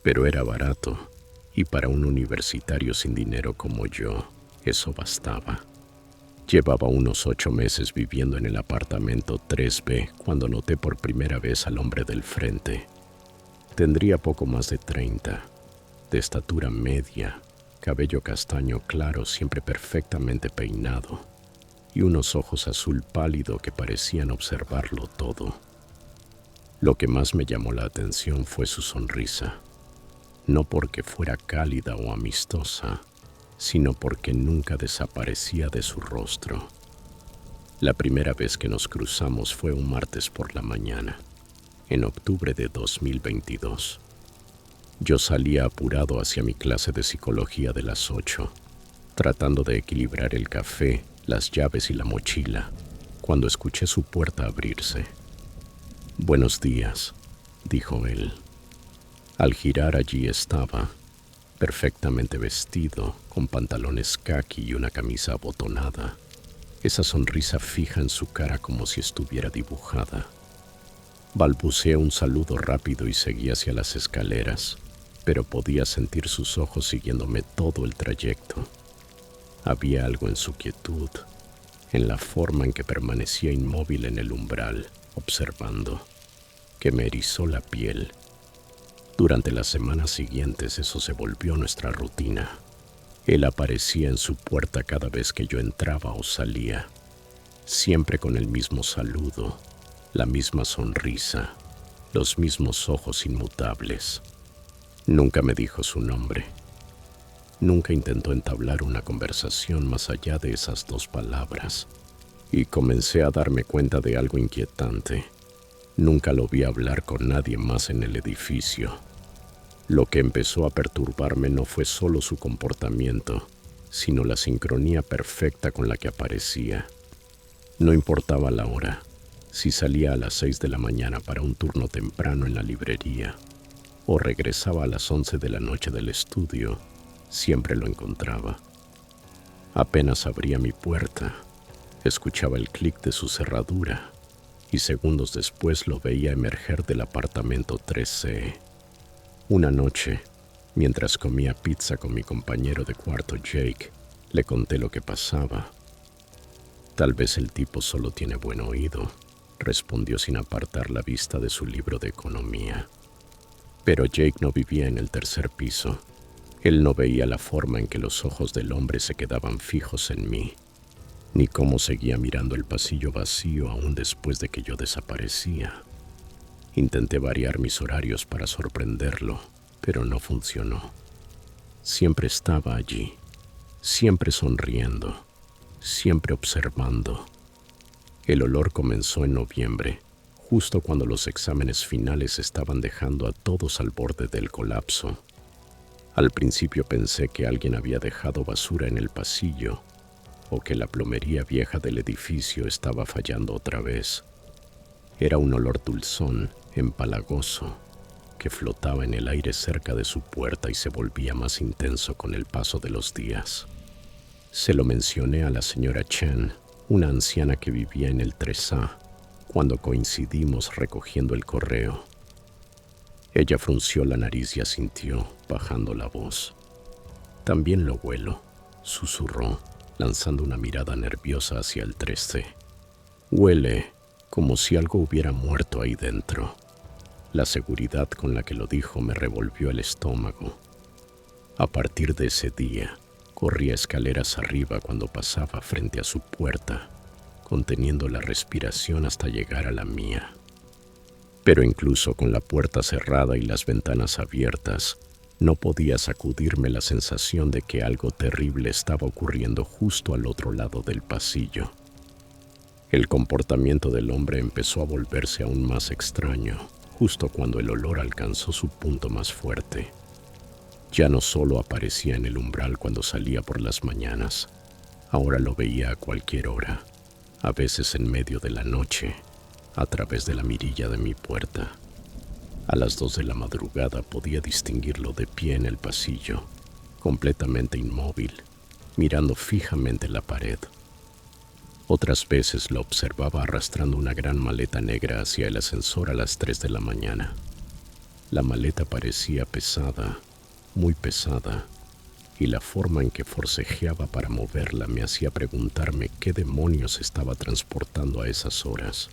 Pero era barato, y para un universitario sin dinero como yo, eso bastaba. Llevaba unos 8 meses viviendo en el apartamento 3B cuando noté por primera vez al hombre del frente. Tendría poco más de 30, de estatura media, cabello castaño claro siempre perfectamente peinado, y unos ojos azul pálido que parecían observarlo todo. Lo que más me llamó la atención fue su sonrisa, no porque fuera cálida o amistosa, sino porque nunca desaparecía de su rostro. La primera vez que nos cruzamos fue un martes por la mañana, en octubre de 2022. Yo salía apurado hacia mi clase de psicología de las 8, tratando de equilibrar el café, las llaves y la mochila, cuando escuché su puerta abrirse. «Buenos días», dijo él. Al girar, allí estaba, perfectamente vestido, con pantalones caqui y una camisa abotonada, esa sonrisa fija en su cara como si estuviera dibujada. Balbuceé un saludo rápido y seguí hacia las escaleras, pero podía sentir sus ojos siguiéndome todo el trayecto. Había algo en su quietud, en la forma en que permanecía inmóvil en el umbral, observando, que me erizó la piel. Durante las semanas siguientes eso se volvió nuestra rutina. Él aparecía en su puerta cada vez que yo entraba o salía, siempre con el mismo saludo, la misma sonrisa, los mismos ojos inmutables. Nunca me dijo su nombre. Nunca intentó entablar una conversación más allá de esas 2 palabras. Y comencé a darme cuenta de algo inquietante. Nunca lo vi hablar con nadie más en el edificio. Lo que empezó a perturbarme no fue solo su comportamiento, sino la sincronía perfecta con la que aparecía. No importaba la hora, si salía a las 6 de la mañana para un turno temprano en la librería o regresaba a las 11 de la noche del estudio, siempre lo encontraba. Apenas abría mi puerta, escuchaba el clic de su cerradura y segundos después lo veía emerger del apartamento 3C. Una noche, mientras comía pizza con mi compañero de cuarto Jake, le conté lo que pasaba. Tal vez el tipo solo tiene buen oído, respondió sin apartar la vista de su libro de economía. Pero Jake no vivía en el 3er piso. Él no veía la forma en que los ojos del hombre se quedaban fijos en mí, ni cómo seguía mirando el pasillo vacío aún después de que yo desaparecía. Intenté variar mis horarios para sorprenderlo, pero no funcionó. Siempre estaba allí, siempre sonriendo, siempre observando. El olor comenzó en noviembre, justo cuando los exámenes finales estaban dejando a todos al borde del colapso. Al principio pensé que alguien había dejado basura en el pasillo o que la plomería vieja del edificio estaba fallando otra vez. Era un olor dulzón, empalagoso, que flotaba en el aire cerca de su puerta y se volvía más intenso con el paso de los días. Se lo mencioné a la señora Chen, una anciana que vivía en el 3A, cuando coincidimos recogiendo el correo. Ella frunció la nariz y asintió, bajando la voz. También lo huelo, susurró, lanzando una mirada nerviosa hacia el 3C. Huele como si algo hubiera muerto ahí dentro. La seguridad con la que lo dijo me revolvió el estómago. A partir de ese día, corría escaleras arriba cuando pasaba frente a su puerta, conteniendo la respiración hasta llegar a la mía. Pero incluso con la puerta cerrada y las ventanas abiertas, no podía sacudirme la sensación de que algo terrible estaba ocurriendo justo al otro lado del pasillo. El comportamiento del hombre empezó a volverse aún más extraño, justo cuando el olor alcanzó su punto más fuerte. Ya no solo aparecía en el umbral cuando salía por las mañanas, ahora lo veía a cualquier hora, a veces en medio de la noche, a través de la mirilla de mi puerta. A las 2 de la madrugada podía distinguirlo de pie en el pasillo, completamente inmóvil, mirando fijamente la pared. Otras veces lo observaba arrastrando una gran maleta negra hacia el ascensor a las 3 de la mañana. La maleta parecía pesada, muy pesada, y la forma en que forcejeaba para moverla me hacía preguntarme qué demonios estaba transportando a esas horas.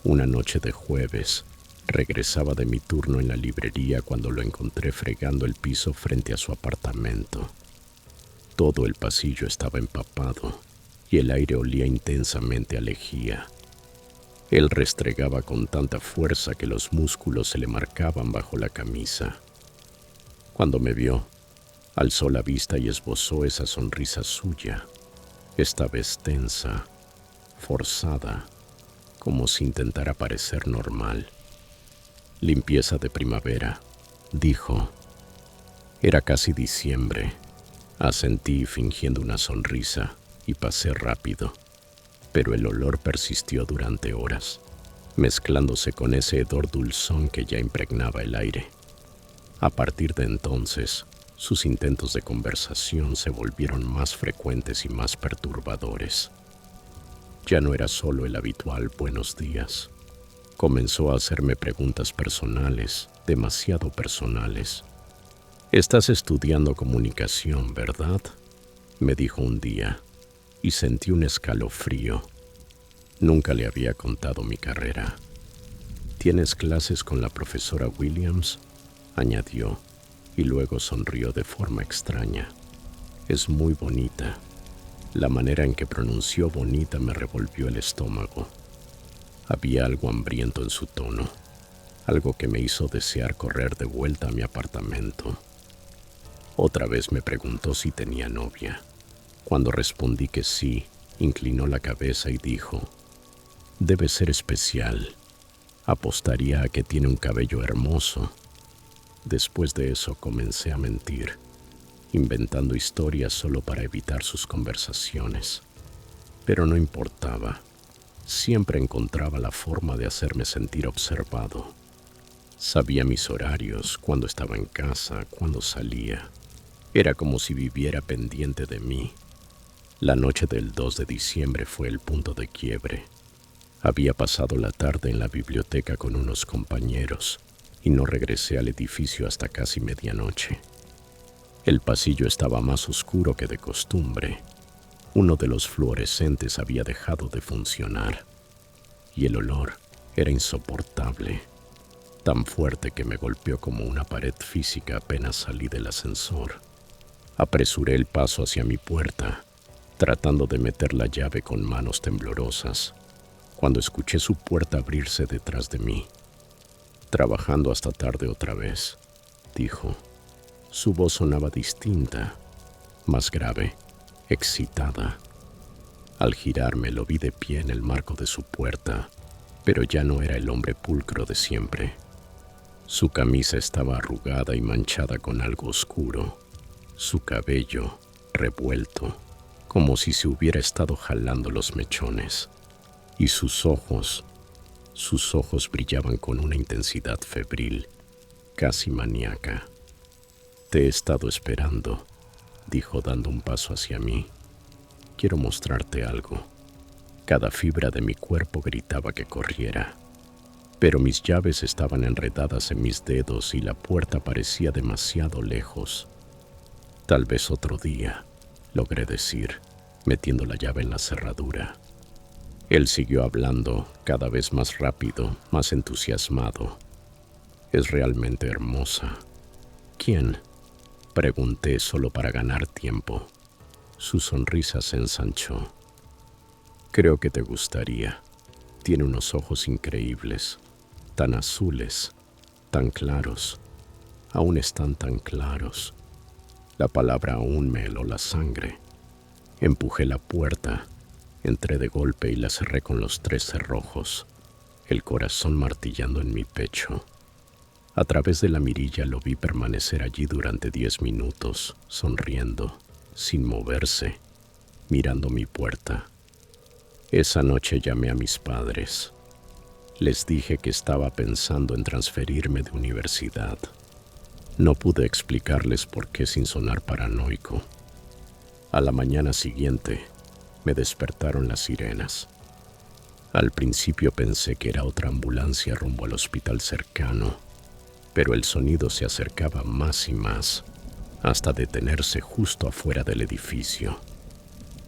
Una noche de jueves, regresaba de mi turno en la librería cuando lo encontré fregando el piso frente a su apartamento. Todo el pasillo estaba empapado y el aire olía intensamente a lejía. Él restregaba con tanta fuerza que los músculos se le marcaban bajo la camisa. Cuando me vio, alzó la vista y esbozó esa sonrisa suya, esta vez tensa, forzada, como si intentara parecer normal. Limpieza de primavera, dijo. Era casi diciembre. Asentí fingiendo una sonrisa y pasé rápido, pero el olor persistió durante horas, mezclándose con ese hedor dulzón que ya impregnaba el aire. A partir de entonces, sus intentos de conversación se volvieron más frecuentes y más perturbadores. Ya no era solo el habitual buenos días. Comenzó a hacerme preguntas personales, demasiado personales. «Estás estudiando comunicación, ¿verdad?», me dijo un día, y sentí un escalofrío. Nunca le había contado mi carrera. «¿Tienes clases con la profesora Williams?», añadió, y luego sonrió de forma extraña. «Es muy bonita». La manera en que pronunció bonita me revolvió el estómago. Había algo hambriento en su tono, algo que me hizo desear correr de vuelta a mi apartamento. Otra vez me preguntó si tenía novia. Cuando respondí que sí, inclinó la cabeza y dijo: «Debe ser especial. Apostaría a que tiene un cabello hermoso». Después de eso comencé a mentir, inventando historias solo para evitar sus conversaciones. Pero no importaba. Siempre encontraba la forma de hacerme sentir observado. Sabía mis horarios, cuando estaba en casa, cuando salía. Era como si viviera pendiente de mí. La noche del 2 de diciembre fue el punto de quiebre. Había pasado la tarde en la biblioteca con unos compañeros y no regresé al edificio hasta casi medianoche. El pasillo estaba más oscuro que de costumbre. Uno de los fluorescentes había dejado de funcionar y el olor era insoportable, tan fuerte que me golpeó como una pared física apenas salí del ascensor. Apresuré el paso hacia mi puerta, tratando de meter la llave con manos temblorosas, cuando escuché su puerta abrirse detrás de mí. «Trabajando hasta tarde otra vez», dijo. Su voz sonaba distinta, más grave, excitada. Al girarme lo vi de pie en el marco de su puerta, pero ya no era el hombre pulcro de siempre. Su camisa estaba arrugada y manchada con algo oscuro, su cabello revuelto, como si se hubiera estado jalando los mechones, y sus ojos brillaban con una intensidad febril, casi maníaca. «Te he estado esperando», dijo dando un paso hacia mí. «Quiero mostrarte algo». Cada fibra de mi cuerpo gritaba que corriera, pero mis llaves estaban enredadas en mis dedos y la puerta parecía demasiado lejos. «Tal vez otro día», logré decir, metiendo la llave en la cerradura. Él siguió hablando, cada vez más rápido, más entusiasmado. «Es realmente hermosa». «¿Quién?», pregunté solo para ganar tiempo. Su sonrisa se ensanchó. «Creo que te gustaría. Tiene unos ojos increíbles, tan azules, tan claros. Aún están tan claros». La palabra aún me heló la sangre. Empujé la puerta, entré de golpe y la cerré con los 3 cerrojos, el corazón martillando en mi pecho. A través de la mirilla lo vi permanecer allí durante 10 minutos, sonriendo, sin moverse, mirando mi puerta. Esa noche llamé a mis padres. Les dije que estaba pensando en transferirme de universidad. No pude explicarles por qué sin sonar paranoico. A la mañana siguiente, me despertaron las sirenas. Al principio pensé que era otra ambulancia rumbo al hospital cercano, pero el sonido se acercaba más y más, hasta detenerse justo afuera del edificio.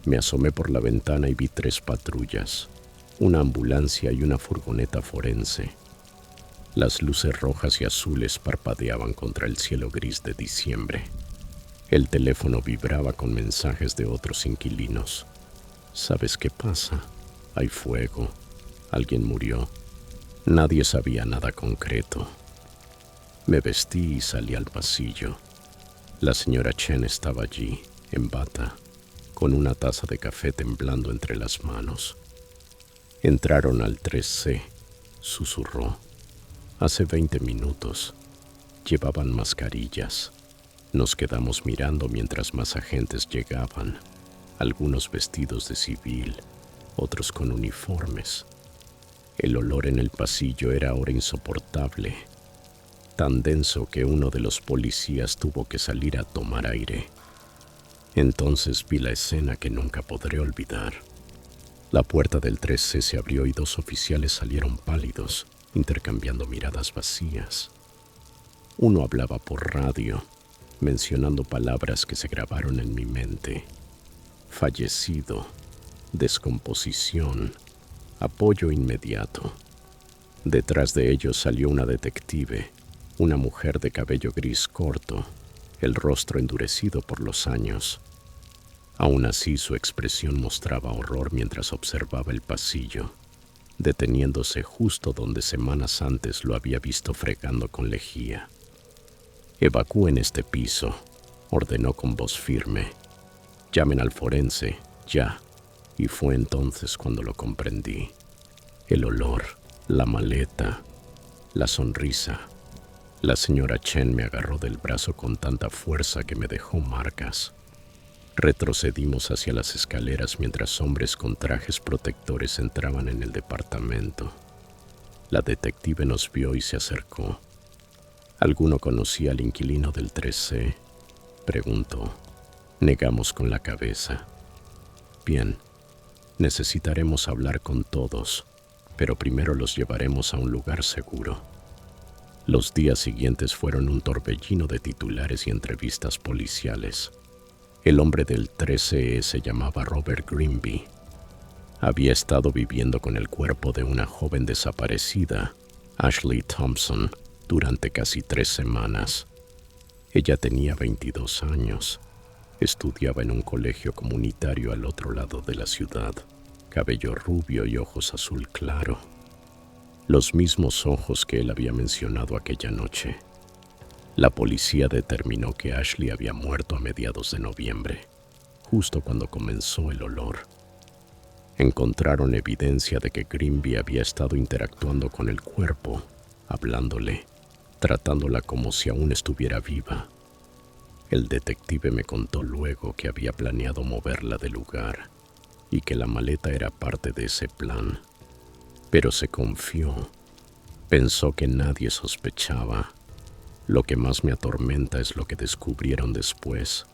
Me asomé por la ventana y vi 3 patrullas, una ambulancia y una furgoneta forense. Las luces rojas y azules parpadeaban contra el cielo gris de diciembre. El teléfono vibraba con mensajes de otros inquilinos. «¿Sabes qué pasa? Hay fuego. Alguien murió». Nadie sabía nada concreto. Me vestí y salí al pasillo. La señora Chen estaba allí, en bata, con una taza de café temblando entre las manos. «Entraron al 3C», susurró. «Hace 20 minutos. Llevaban mascarillas». Nos quedamos mirando mientras más agentes llegaban, algunos vestidos de civil, otros con uniformes. El olor en el pasillo era ahora insoportable, tan denso que uno de los policías tuvo que salir a tomar aire. Entonces vi la escena que nunca podré olvidar. La puerta del 3C se abrió y 2 oficiales salieron pálidos, intercambiando miradas vacías. Uno hablaba por radio, mencionando palabras que se grabaron en mi mente: fallecido, descomposición, apoyo inmediato. Detrás de ellos salió una detective, una mujer de cabello gris corto, el rostro endurecido por los años. Aún así, su expresión mostraba horror mientras observaba el pasillo. deteniéndose justo donde semanas antes lo había visto fregando con lejía. «Evacúen este piso», ordenó con voz firme. «Llamen al forense, ya». Y fue entonces cuando lo comprendí. El olor, la maleta, la sonrisa. La señora Chen me agarró del brazo con tanta fuerza que me dejó marcas. Retrocedimos hacia las escaleras mientras hombres con trajes protectores entraban en el departamento. La detective nos vio y se acercó. ¿Alguno conocía al inquilino del 3C? Preguntó. Negamos con la cabeza. Bien, necesitaremos hablar con todos, pero primero los llevaremos a un lugar seguro. Los días siguientes fueron un torbellino de titulares y entrevistas policiales. El hombre del 13E se llamaba Robert Grimby. Había estado viviendo con el cuerpo de una joven desaparecida, Ashley Thompson, durante casi 3 semanas. Ella tenía 22 años. Estudiaba en un colegio comunitario al otro lado de la ciudad, cabello rubio y ojos azul claro. Los mismos ojos que él había mencionado aquella noche. La policía determinó que Ashley había muerto a mediados de noviembre, justo cuando comenzó el olor. Encontraron evidencia de que Grimby había estado interactuando con el cuerpo, hablándole, tratándola como si aún estuviera viva. El detective me contó luego que había planeado moverla del lugar y que la maleta era parte de ese plan. Pero se confió. Pensó que nadie sospechaba. Lo que más me atormenta es lo que descubrieron después.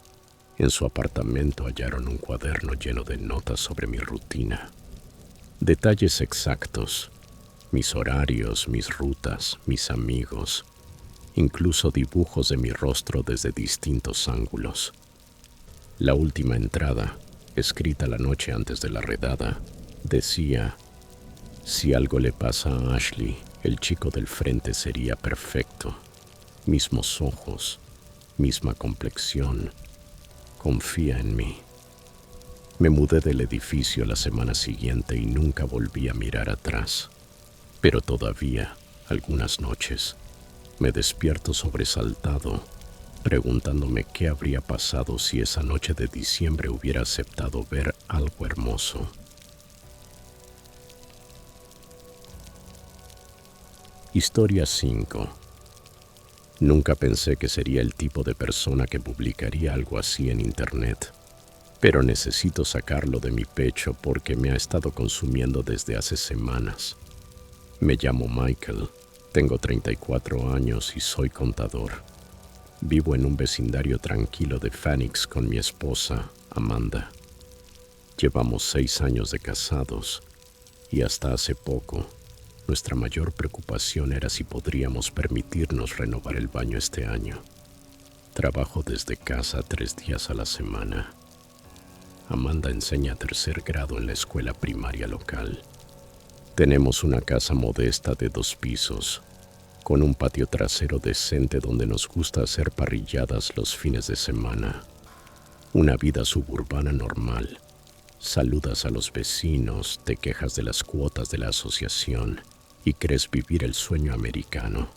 En su apartamento hallaron un cuaderno lleno de notas sobre mi rutina. Detalles exactos, mis horarios, mis rutas, mis amigos, incluso dibujos de mi rostro desde distintos ángulos. La última entrada, escrita la noche antes de la redada, decía: «Si algo le pasa a Ashley, el chico del frente sería perfecto. Mismos ojos, misma complexión. Confía en mí». Me mudé del edificio la semana siguiente y nunca volví a mirar atrás. Pero todavía, algunas noches, me despierto sobresaltado, preguntándome qué habría pasado si esa noche de diciembre hubiera aceptado ver algo hermoso. Historia 5. Nunca pensé que sería el tipo de persona que publicaría algo así en internet, pero necesito sacarlo de mi pecho porque me ha estado consumiendo desde hace semanas. Me llamo Michael, tengo 34 años y soy contador. Vivo en un vecindario tranquilo de Phoenix con mi esposa, Amanda. Llevamos 6 años de casados y hasta hace poco nuestra mayor preocupación era si podríamos permitirnos renovar el baño este año. Trabajo desde casa 3 días a la semana. Amanda enseña 3er grado en la escuela primaria local. Tenemos una casa modesta de 2 pisos, con un patio trasero decente donde nos gusta hacer parrilladas los fines de semana. Una vida suburbana normal. Saludas a los vecinos, te quejas de las cuotas de la asociación y crees vivir el sueño americano.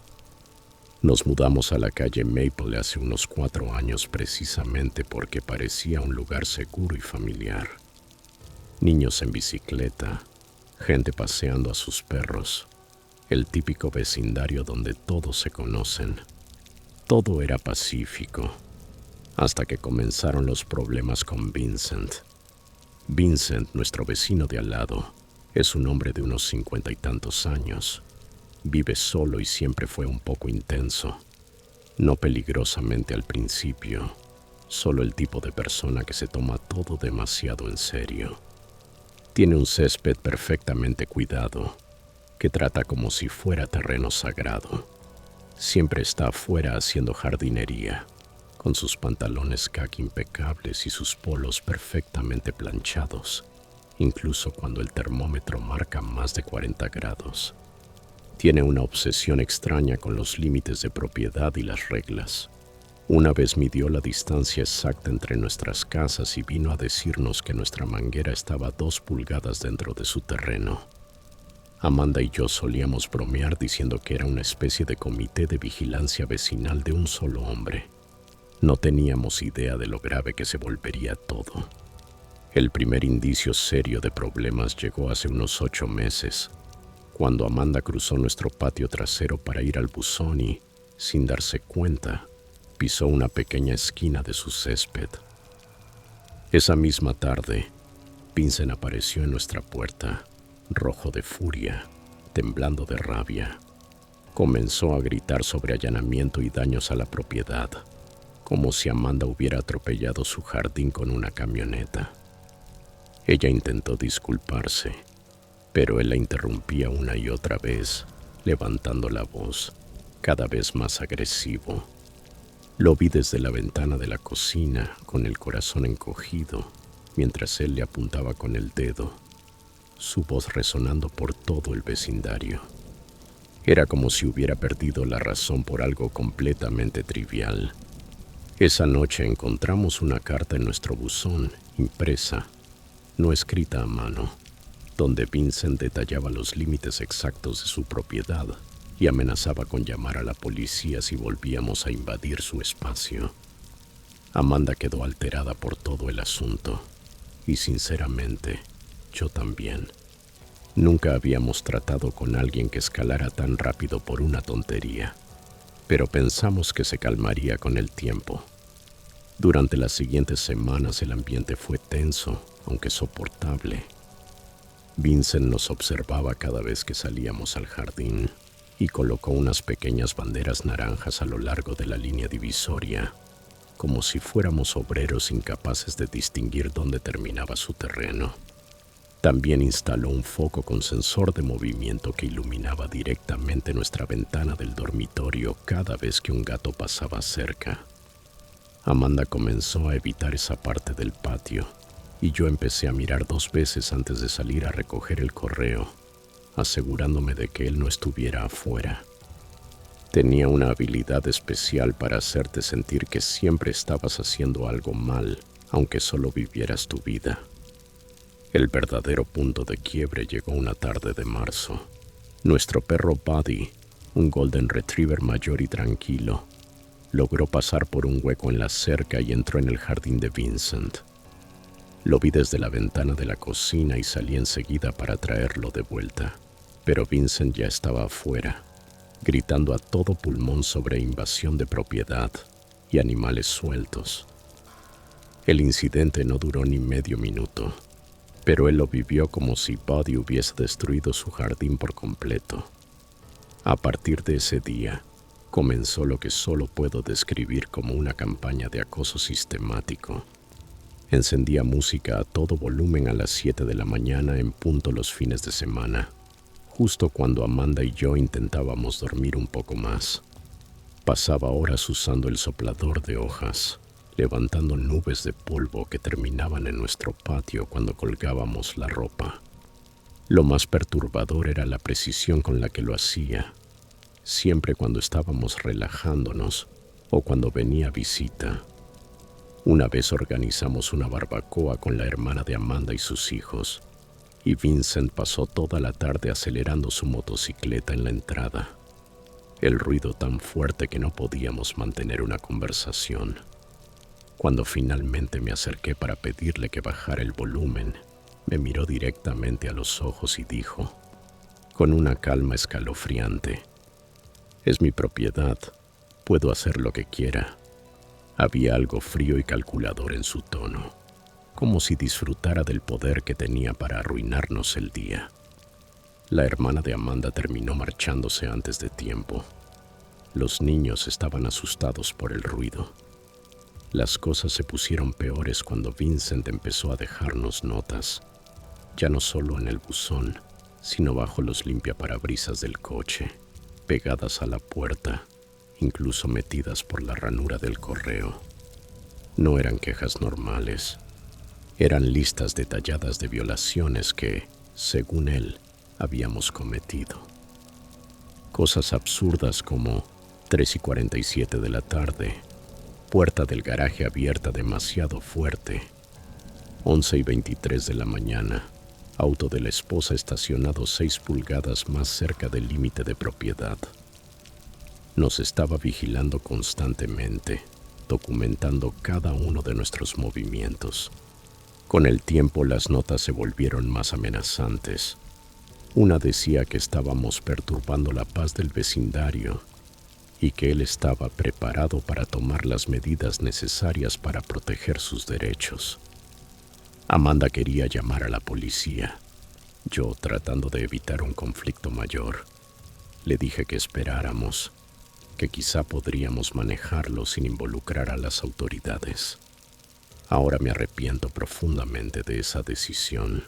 Nos mudamos a la calle Maple hace unos 4 años precisamente porque parecía un lugar seguro y familiar. Niños en bicicleta, gente paseando a sus perros, el típico vecindario donde todos se conocen. Todo era pacífico, hasta que comenzaron los problemas con Vincent. Vincent, nuestro vecino de al lado, es un hombre de unos 50 y tantos años. Vive solo y siempre fue un poco intenso. No peligrosamente al principio, solo el tipo de persona que se toma todo demasiado en serio. Tiene un césped perfectamente cuidado, que trata como si fuera terreno sagrado. Siempre está afuera haciendo jardinería, con sus pantalones khaki impecables y sus polos perfectamente planchados, incluso cuando el termómetro marca más de 40 grados. Tiene una obsesión extraña con los límites de propiedad y las reglas. Una vez midió la distancia exacta entre nuestras casas y vino a decirnos que nuestra manguera estaba 2 pulgadas dentro de su terreno. Amanda y yo solíamos bromear diciendo que era una especie de comité de vigilancia vecinal de un solo hombre. No teníamos idea de lo grave que se volvería todo. El primer indicio serio de problemas llegó hace unos 8 meses, cuando Amanda cruzó nuestro patio trasero para ir al buzón y, sin darse cuenta, pisó una pequeña esquina de su césped. Esa misma tarde, Vincent apareció en nuestra puerta, rojo de furia, temblando de rabia. Comenzó a gritar sobre allanamiento y daños a la propiedad, como si Amanda hubiera atropellado su jardín con una camioneta. Ella intentó disculparse, pero él la interrumpía una y otra vez, levantando la voz, cada vez más agresivo. Lo vi desde la ventana de la cocina, con el corazón encogido, mientras él le apuntaba con el dedo, su voz resonando por todo el vecindario. Era como si hubiera perdido la razón por algo completamente trivial. Esa noche encontramos una carta en nuestro buzón, impresa, no escrita a mano, donde Vincent detallaba los límites exactos de su propiedad y amenazaba con llamar a la policía si volvíamos a invadir su espacio. Amanda quedó alterada por todo el asunto, y sinceramente, yo también. Nunca habíamos tratado con alguien que escalara tan rápido por una tontería, pero pensamos que se calmaría con el tiempo. Durante las siguientes semanas el ambiente fue tenso, aunque soportable. Vincent nos observaba cada vez que salíamos al jardín y colocó unas pequeñas banderas naranjas a lo largo de la línea divisoria, como si fuéramos obreros incapaces de distinguir dónde terminaba su terreno. También instaló un foco con sensor de movimiento que iluminaba directamente nuestra ventana del dormitorio cada vez que un gato pasaba cerca. Amanda comenzó a evitar esa parte del patio y yo empecé a mirar 2 veces antes de salir a recoger el correo, asegurándome de que él no estuviera afuera. Tenía una habilidad especial para hacerte sentir que siempre estabas haciendo algo mal, aunque solo vivieras tu vida. El verdadero punto de quiebre llegó una tarde de marzo. Nuestro perro Buddy, un Golden Retriever mayor y tranquilo, logró pasar por un hueco en la cerca y entró en el jardín de Vincent. Lo vi desde la ventana de la cocina y salí enseguida para traerlo de vuelta, pero Vincent ya estaba afuera, gritando a todo pulmón sobre invasión de propiedad y animales sueltos. El incidente no duró ni medio minuto, pero él lo vivió como si Buddy hubiese destruido su jardín por completo. A partir de ese día, comenzó lo que solo puedo describir como una campaña de acoso sistemático. Encendía música a todo volumen a las 7 de la mañana en punto los fines de semana, justo cuando Amanda y yo intentábamos dormir un poco más. Pasaba horas usando el soplador de hojas, levantando nubes de polvo que terminaban en nuestro patio cuando colgábamos la ropa. Lo más perturbador era la precisión con la que lo hacía, siempre cuando estábamos relajándonos o cuando venía visita. Una vez organizamos una barbacoa con la hermana de Amanda y sus hijos, y Vincent pasó toda la tarde acelerando su motocicleta en la entrada. El ruido tan fuerte que no podíamos mantener una conversación. Cuando finalmente me acerqué para pedirle que bajara el volumen, me miró directamente a los ojos y dijo, con una calma escalofriante: «Es mi propiedad, puedo hacer lo que quiera». Había algo frío y calculador en su tono, como si disfrutara del poder que tenía para arruinarnos el día. La hermana de Amanda terminó marchándose antes de tiempo. Los niños estaban asustados por el ruido. Las cosas se pusieron peores cuando Vincent empezó a dejarnos notas, ya no solo en el buzón, sino bajo los limpiaparabrisas del coche, pegadas a la puerta, incluso metidas por la ranura del correo. No eran quejas normales, eran listas detalladas de violaciones que, según él, habíamos cometido. Cosas absurdas como 3:47 de la tarde, puerta del garaje abierta demasiado fuerte, 11:23 de la mañana, auto de la esposa estacionado 6 pulgadas más cerca del límite de propiedad. Nos estaba vigilando constantemente, documentando cada uno de nuestros movimientos. Con el tiempo las notas se volvieron más amenazantes. Una decía que estábamos perturbando la paz del vecindario y que él estaba preparado para tomar las medidas necesarias para proteger sus derechos. Amanda quería llamar a la policía. Yo, tratando de evitar un conflicto mayor, le dije que esperáramos, que quizá podríamos manejarlo sin involucrar a las autoridades. Ahora me arrepiento profundamente de esa decisión.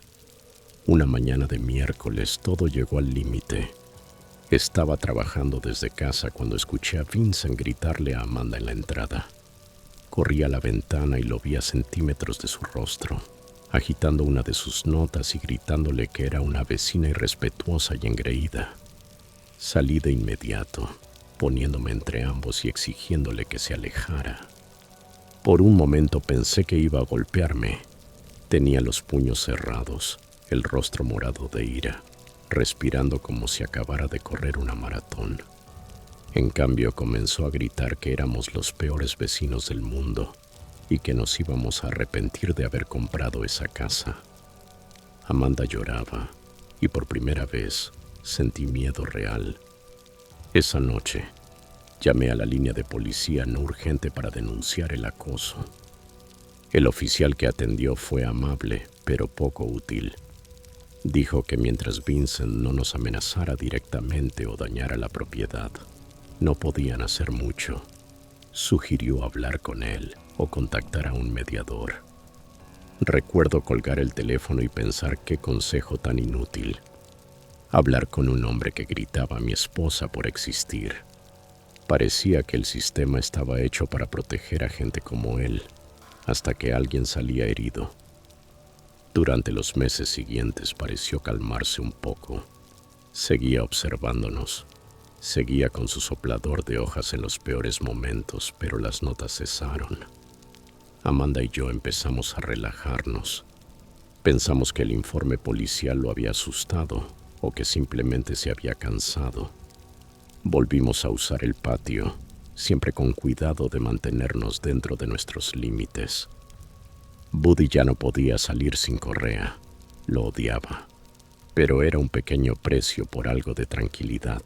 Una mañana de miércoles todo llegó al límite. Estaba trabajando desde casa cuando escuché a Vincent gritarle a Amanda en la entrada. Corrí a la ventana y lo vi a centímetros de su rostro, agitando una de sus notas y gritándole que era una vecina irrespetuosa y engreída. Salí de inmediato, poniéndome entre ambos y exigiéndole que se alejara. Por un momento pensé que iba a golpearme. Tenía los puños cerrados, el rostro morado de ira, respirando como si acabara de correr una maratón. En cambio, comenzó a gritar que éramos los peores vecinos del mundo y que nos íbamos a arrepentir de haber comprado esa casa. Amanda lloraba y por primera vez sentí miedo real. Esa noche, llamé a la línea de policía no urgente para denunciar el acoso. El oficial que atendió fue amable, pero poco útil. Dijo que mientras Vincent no nos amenazara directamente o dañara la propiedad, no podían hacer mucho. Sugirió hablar con él o contactar a un mediador. Recuerdo colgar el teléfono y pensar qué consejo tan inútil. Hablar con un hombre que gritaba a mi esposa por existir. Parecía que el sistema estaba hecho para proteger a gente como él, hasta que alguien salía herido. Durante los meses siguientes pareció calmarse un poco. Seguía observándonos. Seguía con su soplador de hojas en los peores momentos, pero las notas cesaron. Amanda y yo empezamos a relajarnos. Pensamos que el informe policial lo había asustado o que simplemente se había cansado. Volvimos a usar el patio, siempre con cuidado de mantenernos dentro de nuestros límites. Buddy ya no podía salir sin correa. Lo odiaba, pero era un pequeño precio por algo de tranquilidad.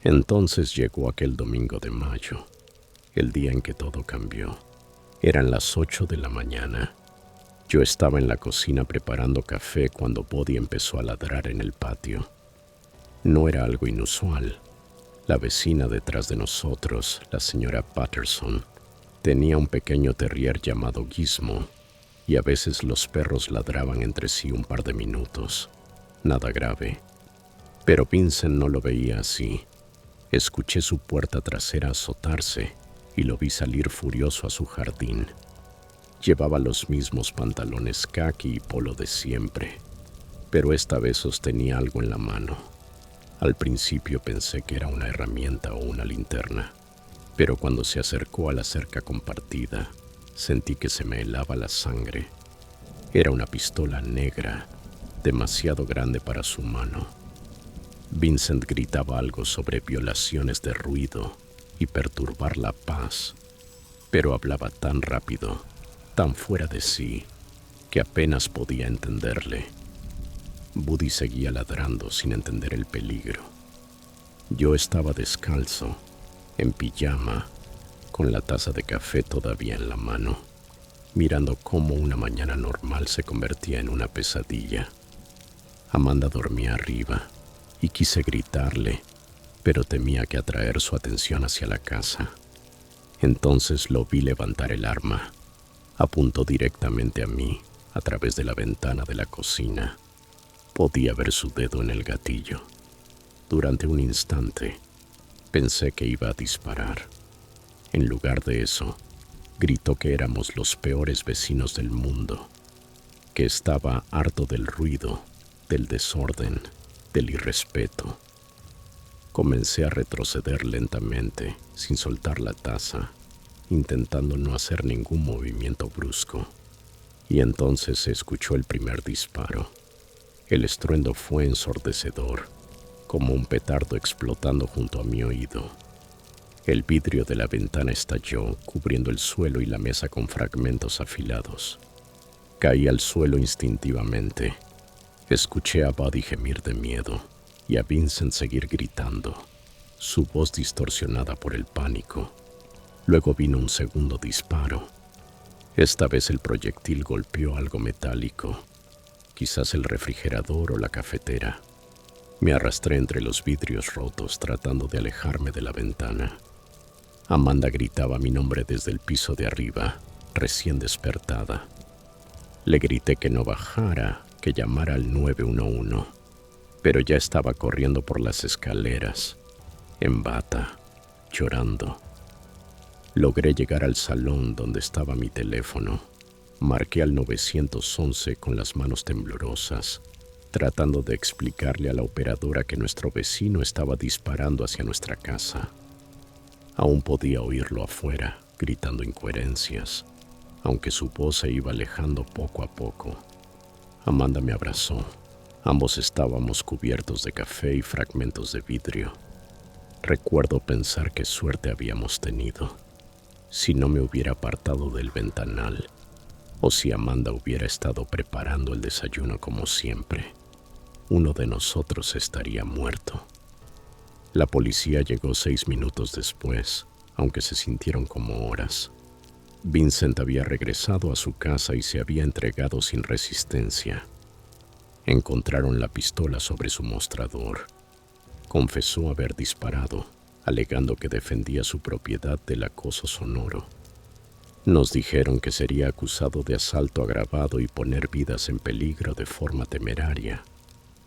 Entonces llegó aquel domingo de mayo, el día en que todo cambió. Eran las 8 de la mañana. Yo estaba en la cocina preparando café cuando Buddy empezó a ladrar en el patio. No era algo inusual. La vecina detrás de nosotros, la señora Patterson, tenía un pequeño terrier llamado Gizmo, y a veces los perros ladraban entre sí un par de minutos. Nada grave. Pero Vincent no lo veía así. Escuché su puerta trasera azotarse y lo vi salir furioso a su jardín. Llevaba los mismos pantalones caqui y polo de siempre, pero esta vez sostenía algo en la mano. Al principio pensé que era una herramienta o una linterna, pero cuando se acercó a la cerca compartida, sentí que se me helaba la sangre. Era una pistola negra, demasiado grande para su mano. Vincent gritaba algo sobre violaciones de ruido y perturbar la paz, pero hablaba tan rápido, tan fuera de sí, que apenas podía entenderle. Buddy seguía ladrando sin entender el peligro. Yo estaba descalzo, en pijama, con la taza de café todavía en la mano, mirando cómo una mañana normal se convertía en una pesadilla. Amanda dormía arriba y quise gritarle, pero temía que atraer su atención hacia la casa. Entonces lo vi levantar el arma. Apuntó directamente a mí a través de la ventana de la cocina. Podía ver su dedo en el gatillo. Durante un instante, pensé que iba a disparar. En lugar de eso, gritó que éramos los peores vecinos del mundo, que estaba harto del ruido, del desorden, del irrespeto. Comencé a retroceder lentamente, sin soltar la taza, intentando no hacer ningún movimiento brusco. Y entonces se escuchó el primer disparo. El estruendo fue ensordecedor, como un petardo explotando junto a mi oído. El vidrio de la ventana estalló, cubriendo el suelo y la mesa con fragmentos afilados. Caí al suelo instintivamente. Escuché a Buddy gemir de miedo y a Vincent seguir gritando, su voz distorsionada por el pánico. Luego vino un segundo disparo. Esta vez el proyectil golpeó algo metálico, quizás el refrigerador o la cafetera. Me arrastré entre los vidrios rotos tratando de alejarme de la ventana. Amanda gritaba mi nombre desde el piso de arriba, recién despertada. Le grité que no bajara, que llamara al 911, pero ya estaba corriendo por las escaleras, en bata, llorando. Logré llegar al salón donde estaba mi teléfono. Marqué al 911 con las manos temblorosas, tratando de explicarle a la operadora que nuestro vecino estaba disparando hacia nuestra casa. Aún podía oírlo afuera, gritando incoherencias, aunque su voz se iba alejando poco a poco. Amanda me abrazó. Ambos estábamos cubiertos de café y fragmentos de vidrio. Recuerdo pensar qué suerte habíamos tenido. Si no me hubiera apartado del ventanal, o si Amanda hubiera estado preparando el desayuno como siempre, uno de nosotros estaría muerto. La policía llegó 6 minutos después, aunque se sintieron como horas. Vincent había regresado a su casa y se había entregado sin resistencia. Encontraron la pistola sobre su mostrador. Confesó haber disparado, alegando que defendía su propiedad del acoso sonoro. Nos dijeron que sería acusado de asalto agravado y poner vidas en peligro de forma temeraria,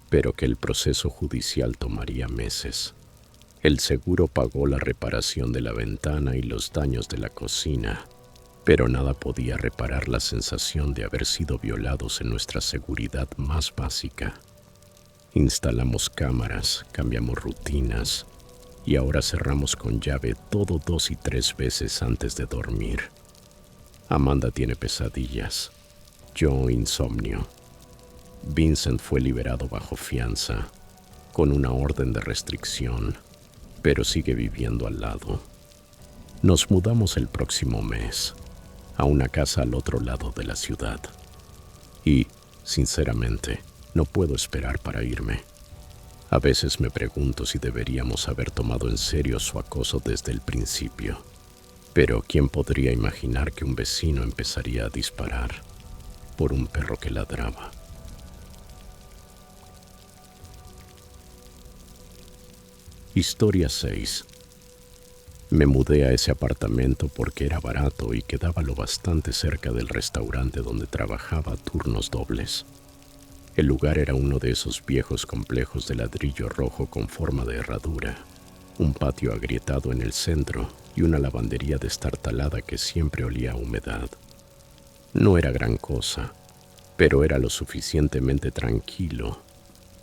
pero que el proceso judicial tomaría meses. El seguro pagó la reparación de la ventana y los daños de la cocina, pero nada podía reparar la sensación de haber sido violados en nuestra seguridad más básica. Instalamos cámaras, cambiamos rutinas y ahora cerramos con llave todo 2 y 3 veces antes de dormir. Amanda tiene pesadillas, yo insomnio. Vincent fue liberado bajo fianza, con una orden de restricción, pero sigue viviendo al lado. Nos mudamos el próximo mes a una casa al otro lado de la ciudad. Y, sinceramente, no puedo esperar para irme. A veces me pregunto si deberíamos haber tomado en serio su acoso desde el principio. Pero ¿quién podría imaginar que un vecino empezaría a disparar por un perro que ladraba? Historia 6. Me mudé a ese apartamento porque era barato y quedaba lo bastante cerca del restaurante donde trabajaba turnos dobles. El lugar era uno de esos viejos complejos de ladrillo rojo con forma de herradura, un patio agrietado en el centro y una lavandería destartalada que siempre olía a humedad. No era gran cosa, pero era lo suficientemente tranquilo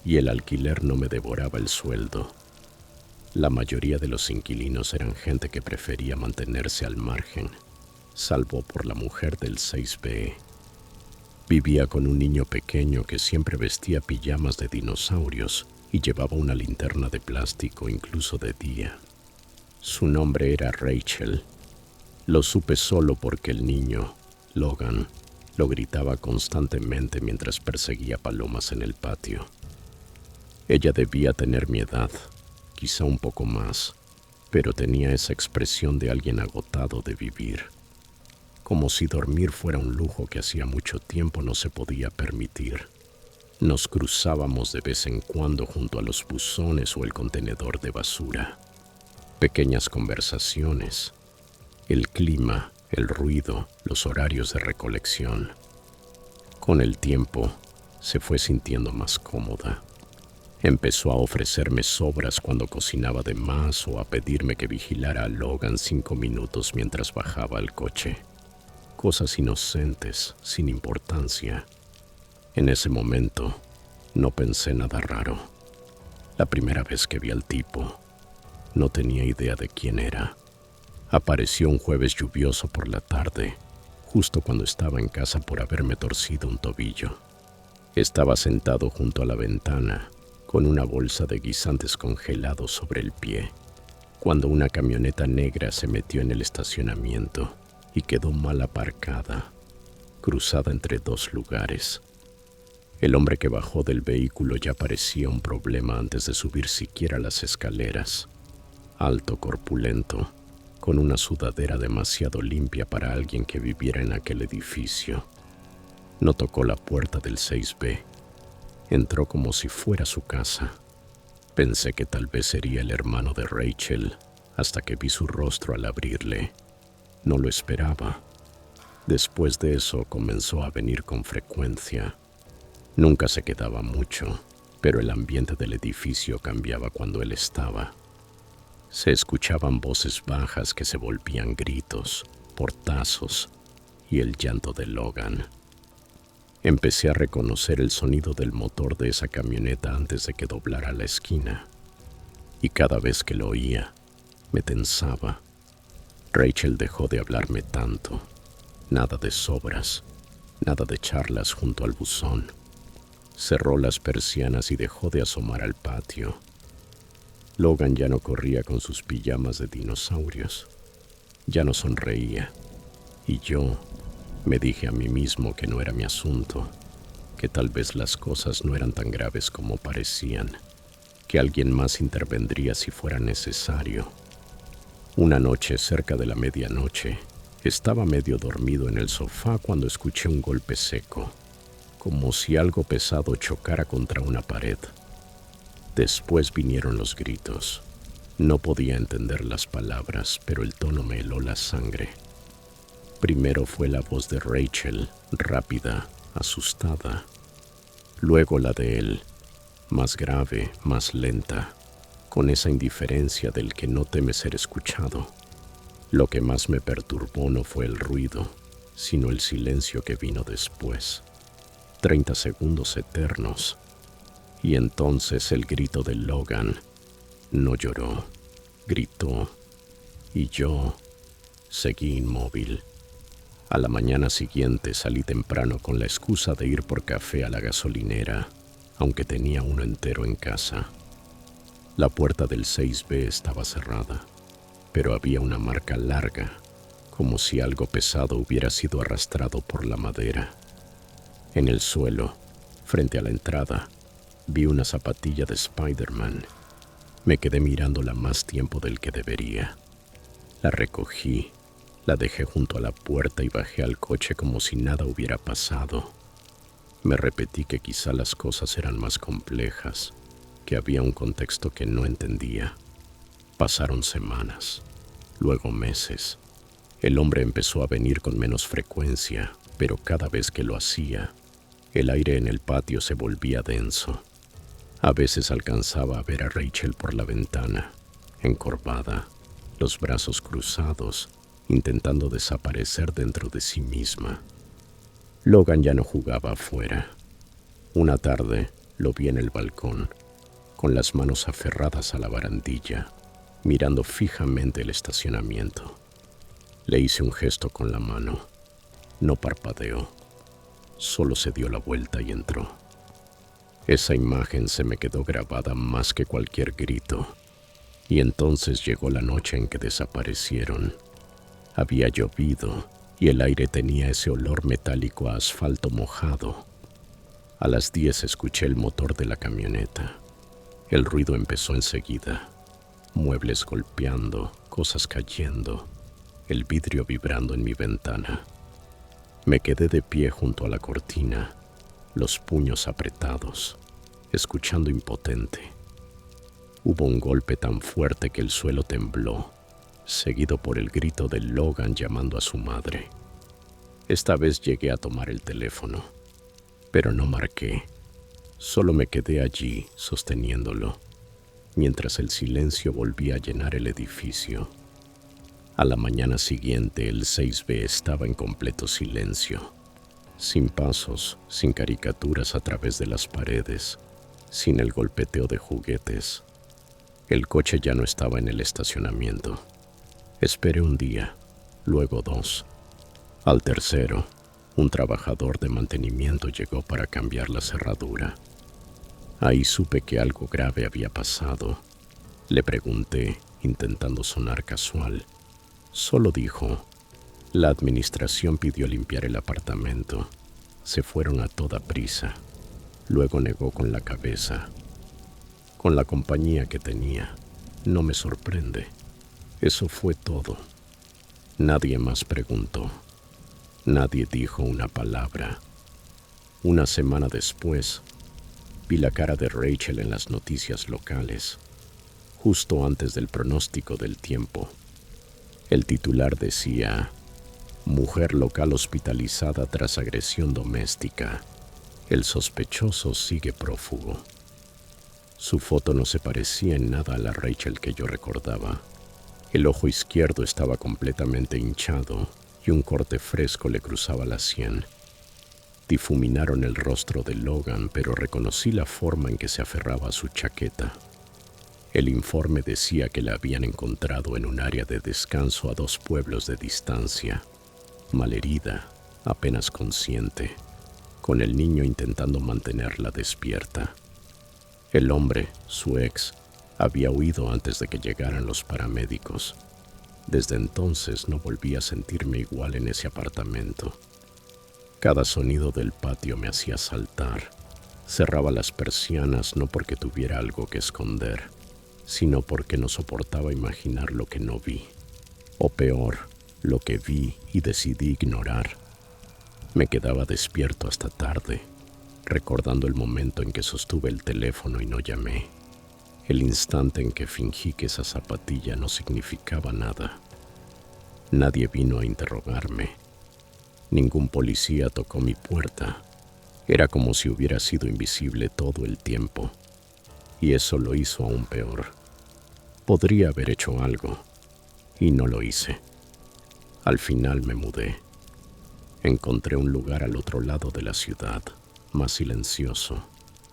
y el alquiler no me devoraba el sueldo. La mayoría de los inquilinos eran gente que prefería mantenerse al margen, salvo por la mujer del 6B. Vivía con un niño pequeño que siempre vestía pijamas de dinosaurios y llevaba una linterna de plástico incluso de día. Su nombre era Rachel. Lo supe solo porque el niño, Logan, lo gritaba constantemente mientras perseguía palomas en el patio. Ella debía tener mi edad, quizá un poco más, pero tenía esa expresión de alguien agotado de vivir, como si dormir fuera un lujo que hacía mucho tiempo no se podía permitir. Nos cruzábamos de vez en cuando junto a los buzones o el contenedor de basura. Pequeñas conversaciones, el clima, el ruido, los horarios de recolección. Con el tiempo, se fue sintiendo más cómoda. Empezó a ofrecerme sobras cuando cocinaba de más o a pedirme que vigilara a Logan 5 minutos mientras bajaba al coche. Cosas inocentes, sin importancia. En ese momento, no pensé nada raro. La primera vez que vi al tipo, no tenía idea de quién era. Apareció un jueves lluvioso por la tarde, justo cuando estaba en casa por haberme torcido un tobillo. Estaba sentado junto a la ventana, con una bolsa de guisantes congelados sobre el pie, cuando una camioneta negra se metió en el estacionamiento y quedó mal aparcada, cruzada entre dos lugares. El hombre que bajó del vehículo ya parecía un problema antes de subir siquiera las escaleras. Alto, corpulento, con una sudadera demasiado limpia para alguien que viviera en aquel edificio. No tocó la puerta del 6B. Entró como si fuera su casa. Pensé que tal vez sería el hermano de Rachel, hasta que vi su rostro al abrirle. No lo esperaba. Después de eso comenzó a venir con frecuencia. Nunca se quedaba mucho, pero el ambiente del edificio cambiaba cuando él estaba. Se escuchaban voces bajas que se volvían gritos, portazos y el llanto de Logan. Empecé a reconocer el sonido del motor de esa camioneta antes de que doblara la esquina, y cada vez que lo oía, me tensaba. Rachel dejó de hablarme tanto. Nada de sobras, nada de charlas junto al buzón. Cerró las persianas y dejó de asomar al patio. Logan ya no corría con sus pijamas de dinosaurios. Ya no sonreía. Y yo me dije a mí mismo que no era mi asunto, que tal vez las cosas no eran tan graves como parecían, que alguien más intervendría si fuera necesario. Una noche cerca de la medianoche, estaba medio dormido en el sofá cuando escuché un golpe seco, como si algo pesado chocara contra una pared. Después vinieron los gritos. No podía entender las palabras, pero el tono me heló la sangre. Primero fue la voz de Rachel, rápida, asustada. Luego la de él, más grave, más lenta, con esa indiferencia del que no teme ser escuchado. Lo que más me perturbó no fue el ruido, sino el silencio que vino después. 30 segundos eternos. Y entonces el grito de Logan. No lloró, gritó, y yo seguí inmóvil. A la mañana siguiente salí temprano con la excusa de ir por café a la gasolinera, aunque tenía uno entero en casa. La puerta del 6B estaba cerrada, pero había una marca larga, como si algo pesado hubiera sido arrastrado por la madera. En el suelo, frente a la entrada, vi una zapatilla de Spider-Man. Me quedé mirándola más tiempo del que debería. La recogí, la dejé junto a la puerta y bajé al coche como si nada hubiera pasado. Me repetí que quizá las cosas eran más complejas, que había un contexto que no entendía. Pasaron semanas, luego meses. El hombre empezó a venir con menos frecuencia, pero cada vez que lo hacía, el aire en el patio se volvía denso. A veces alcanzaba a ver a Rachel por la ventana, encorvada, los brazos cruzados, intentando desaparecer dentro de sí misma. Logan ya no jugaba afuera. Una tarde lo vi en el balcón, con las manos aferradas a la barandilla, mirando fijamente el estacionamiento. Le hice un gesto con la mano. No parpadeó. Solo se dio la vuelta y entró. Esa imagen se me quedó grabada más que cualquier grito. Y entonces llegó la noche en que desaparecieron. Había llovido y el aire tenía ese olor metálico a asfalto mojado. A las 10 escuché el motor de la camioneta. El ruido empezó enseguida. Muebles golpeando, cosas cayendo, el vidrio vibrando en mi ventana. Me quedé de pie junto a la cortina, los puños apretados, escuchando impotente. Hubo un golpe tan fuerte que el suelo tembló, seguido por el grito de Logan llamando a su madre. Esta vez llegué a tomar el teléfono, pero no marqué. Solo me quedé allí sosteniéndolo, mientras el silencio volvía a llenar el edificio. A la mañana siguiente el 6B estaba en completo silencio, sin pasos, sin caricaturas a través de las paredes, sin el golpeteo de juguetes. El coche ya no estaba en el estacionamiento. Esperé un día, luego 2. Al tercero, Un trabajador de mantenimiento llegó para cambiar la cerradura. Ahí supe que algo grave había pasado. Le pregunté, intentando sonar casual. Solo dijo: la administración pidió limpiar el apartamento. Se fueron a toda prisa. Luego negó con la cabeza. Con la compañía que tenía, no me sorprende. Eso fue todo. Nadie más preguntó. Nadie dijo una palabra. Una semana después, vi la cara de Rachel en las noticias locales, justo antes del pronóstico del tiempo. El titular decía: mujer local hospitalizada tras agresión doméstica. El sospechoso sigue prófugo. Su foto no se parecía en nada a la Rachel que yo recordaba. El ojo izquierdo estaba completamente hinchado y un corte fresco le cruzaba la sien. Difuminaron el rostro de Logan, pero reconocí la forma en que se aferraba a su chaqueta. El informe decía que la habían encontrado en un área de descanso a 2 pueblos de distancia, malherida, apenas consciente, con el niño intentando mantenerla despierta. El hombre, su ex, había huido antes de que llegaran los paramédicos. Desde entonces no volví a sentirme igual en ese apartamento. Cada sonido del patio me hacía saltar. Cerraba las persianas no porque tuviera algo que esconder, sino porque no soportaba imaginar lo que no vi. O peor, lo que vi y decidí ignorar. Me quedaba despierto hasta tarde, recordando el momento en que sostuve el teléfono y no llamé. El instante en que fingí que esa zapatilla no significaba nada. Nadie vino a interrogarme. Ningún policía tocó mi puerta. Era como si hubiera sido invisible todo el tiempo. Y eso lo hizo aún peor. Podría haber hecho algo, y no lo hice. Al final me mudé. Encontré un lugar al otro lado de la ciudad, más silencioso,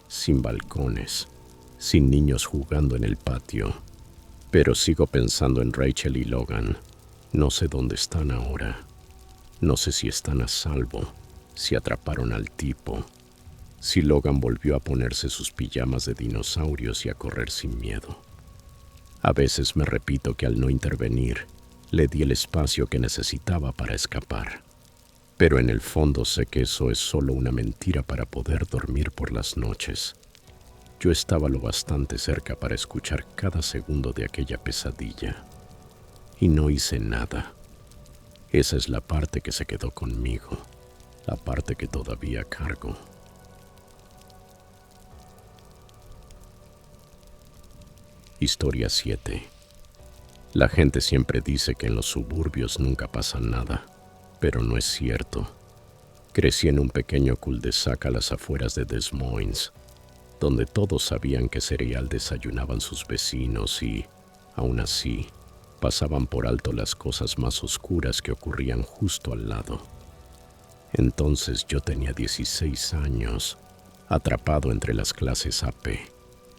sin balcones, sin niños jugando en el patio. Pero sigo pensando en Rachel y Logan. No sé dónde están ahora. No sé si están a salvo, si atraparon al tipo, si Logan volvió a ponerse sus pijamas de dinosaurios y a correr sin miedo. A veces me repito que al no intervenir, le di el espacio que necesitaba para escapar. Pero en el fondo sé que eso es solo una mentira para poder dormir por las noches. Yo estaba lo bastante cerca para escuchar cada segundo de aquella pesadilla. Y no hice nada. Esa es la parte que se quedó conmigo, la parte que todavía cargo. Historia 7. La gente siempre dice que en los suburbios nunca pasa nada, pero no es cierto. Crecí en un pequeño cul-de-sac a las afueras de Des Moines, donde todos sabían qué cereal desayunaban sus vecinos y, aún así, pasaban por alto las cosas más oscuras que ocurrían justo al lado. Entonces yo tenía 16 años, atrapado entre las clases AP,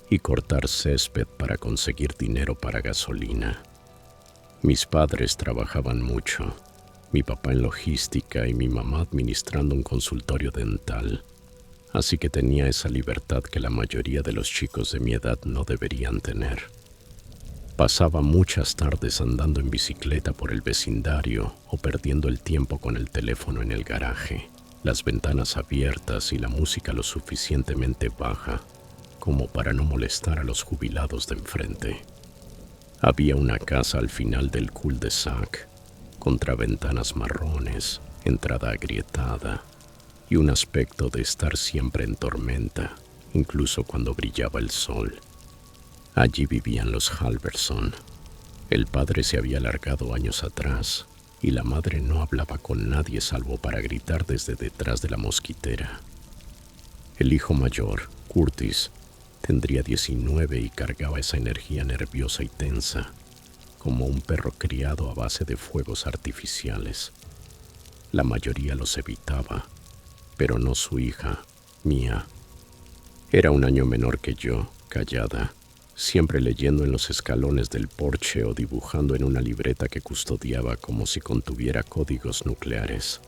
y cortar césped para conseguir dinero para gasolina. Mis padres trabajaban mucho, mi papá en logística y mi mamá administrando un consultorio dental, así que tenía esa libertad que la mayoría de los chicos de mi edad no deberían tener. Pasaba muchas tardes andando en bicicleta por el vecindario o perdiendo el tiempo con el teléfono en el garaje, las ventanas abiertas y la música lo suficientemente baja como para no molestar a los jubilados de enfrente. Había una casa al final del cul-de-sac, contraventanas marrones, entrada agrietada y un aspecto de estar siempre en tormenta, incluso cuando brillaba el sol. Allí vivían los Halverson. El padre se había largado años atrás y la madre no hablaba con nadie salvo para gritar desde detrás de la mosquitera. El hijo mayor, Curtis, tendría 19 y cargaba esa energía nerviosa y tensa, como un perro criado a base de fuegos artificiales. La mayoría los evitaba, pero no su hija, Mia. Era un año menor que yo, callada, siempre leyendo en los escalones del porche o dibujando en una libreta que custodiaba como si contuviera códigos nucleares.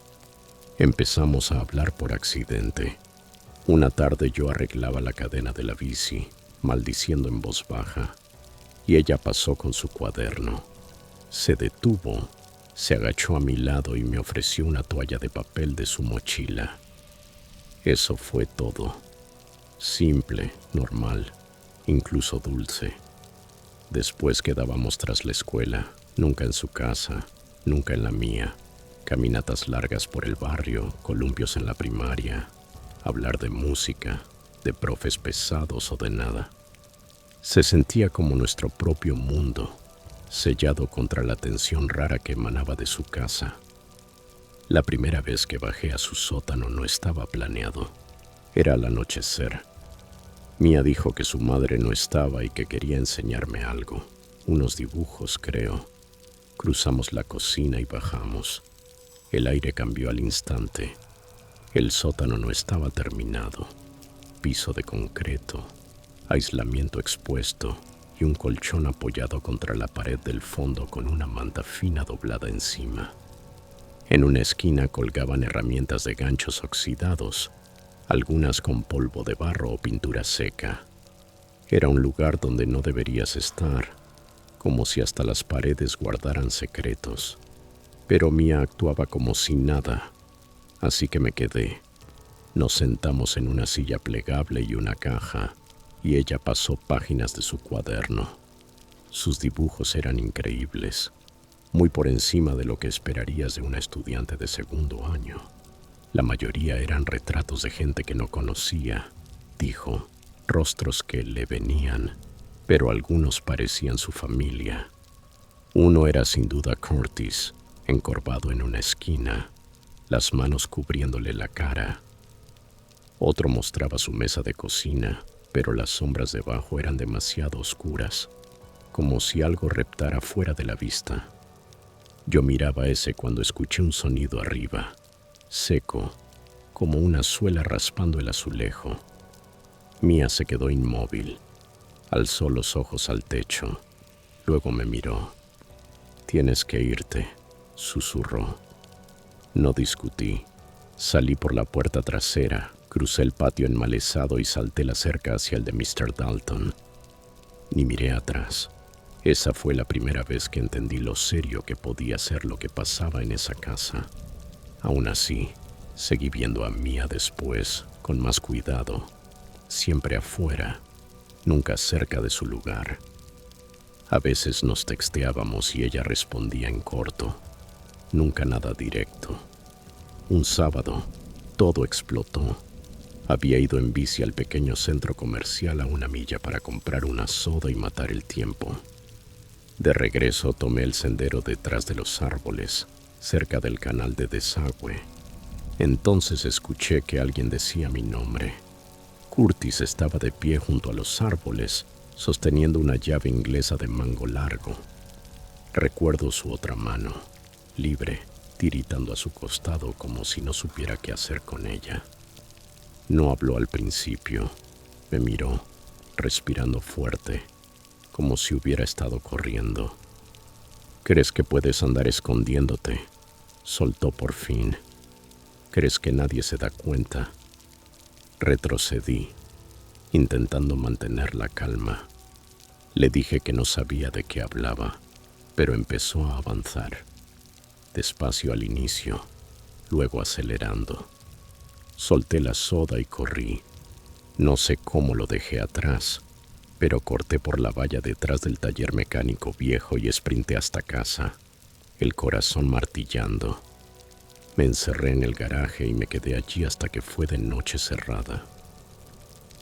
Empezamos a hablar por accidente. Una tarde yo arreglaba la cadena de la bici, maldiciendo en voz baja, y ella pasó con su cuaderno. Se detuvo, se agachó a mi lado y me ofreció una toalla de papel de su mochila. Eso fue todo. Simple, normal, incluso dulce. Después quedábamos tras la escuela, nunca en su casa, nunca en la mía. Caminatas largas por el barrio, columpios en la primaria, hablar de música, de profes pesados o de nada. Se sentía como nuestro propio mundo, sellado contra la tensión rara que emanaba de su casa. La primera vez que bajé a su sótano no estaba planeado. Era al anochecer. Mía dijo que su madre no estaba y que quería enseñarme algo, unos dibujos, creo. Cruzamos la cocina y bajamos. El aire cambió al instante. El sótano no estaba terminado. Piso de concreto, aislamiento expuesto y un colchón apoyado contra la pared del fondo con una manta fina doblada encima. En una esquina colgaban herramientas de ganchos oxidados, algunas con polvo de barro o pintura seca. Era un lugar donde no deberías estar, como si hasta las paredes guardaran secretos. Pero Mía actuaba como si nada, así que me quedé. Nos sentamos en una silla plegable y una caja, y ella pasó páginas de su cuaderno. Sus dibujos eran increíbles, muy por encima de lo que esperarías de una estudiante de segundo año. La mayoría eran retratos de gente que no conocía, dijo, rostros que le venían, pero algunos parecían su familia. Uno era sin duda Curtis, encorvado en una esquina, las manos cubriéndole la cara. Otro mostraba su mesa de cocina, pero las sombras debajo eran demasiado oscuras, como si algo reptara fuera de la vista. Yo miraba ese cuando escuché un sonido arriba, seco, como una suela raspando el azulejo. Mía se quedó inmóvil, alzó los ojos al techo, luego me miró. «Tienes que irte», susurró. No discutí. Salí por la puerta trasera, crucé el patio enmalezado y salté la cerca hacia el de Mr. Dalton. Ni miré atrás. Esa fue la primera vez que entendí lo serio que podía ser lo que pasaba en esa casa. Aún así, seguí viendo a Mía después, con más cuidado, siempre afuera, nunca cerca de su lugar. A veces nos texteábamos y ella respondía en corto, nunca nada directo. Un sábado, todo explotó. Había ido en bici al pequeño centro comercial a 1 milla para comprar una soda y matar el tiempo. De regreso tomé el sendero detrás de los árboles, cerca del canal de desagüe. Entonces escuché que alguien decía mi nombre. Curtis estaba de pie junto a los árboles, sosteniendo una llave inglesa de mango largo. Recuerdo su otra mano, libre, tiritando a su costado como si no supiera qué hacer con ella. No habló al principio. Me miró, respirando fuerte, como si hubiera estado corriendo. «¿Crees que puedes andar escondiéndote?», soltó por fin. «¿Crees que nadie se da cuenta?». Retrocedí, intentando mantener la calma. Le dije que no sabía de qué hablaba, pero empezó a avanzar. Despacio al inicio, luego acelerando. Solté la soda y corrí. No sé cómo lo dejé atrás, pero corté por la valla detrás del taller mecánico viejo y esprinté hasta casa, el corazón martillando. Me encerré en el garaje y me quedé allí hasta que fue de noche cerrada.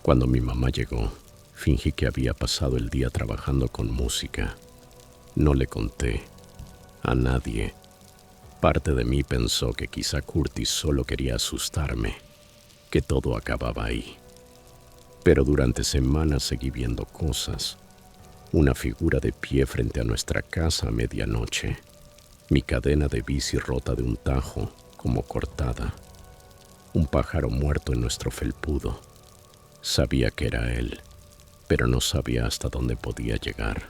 Cuando mi mamá llegó, fingí que había pasado el día trabajando con música. No le conté a nadie. Parte de mí pensó que quizá Curtis solo quería asustarme, que todo acababa ahí. Pero durante semanas seguí viendo cosas. Una figura de pie frente a nuestra casa a medianoche. Mi cadena de bici rota de un tajo, como cortada. Un pájaro muerto en nuestro felpudo. Sabía que era él, pero no sabía hasta dónde podía llegar.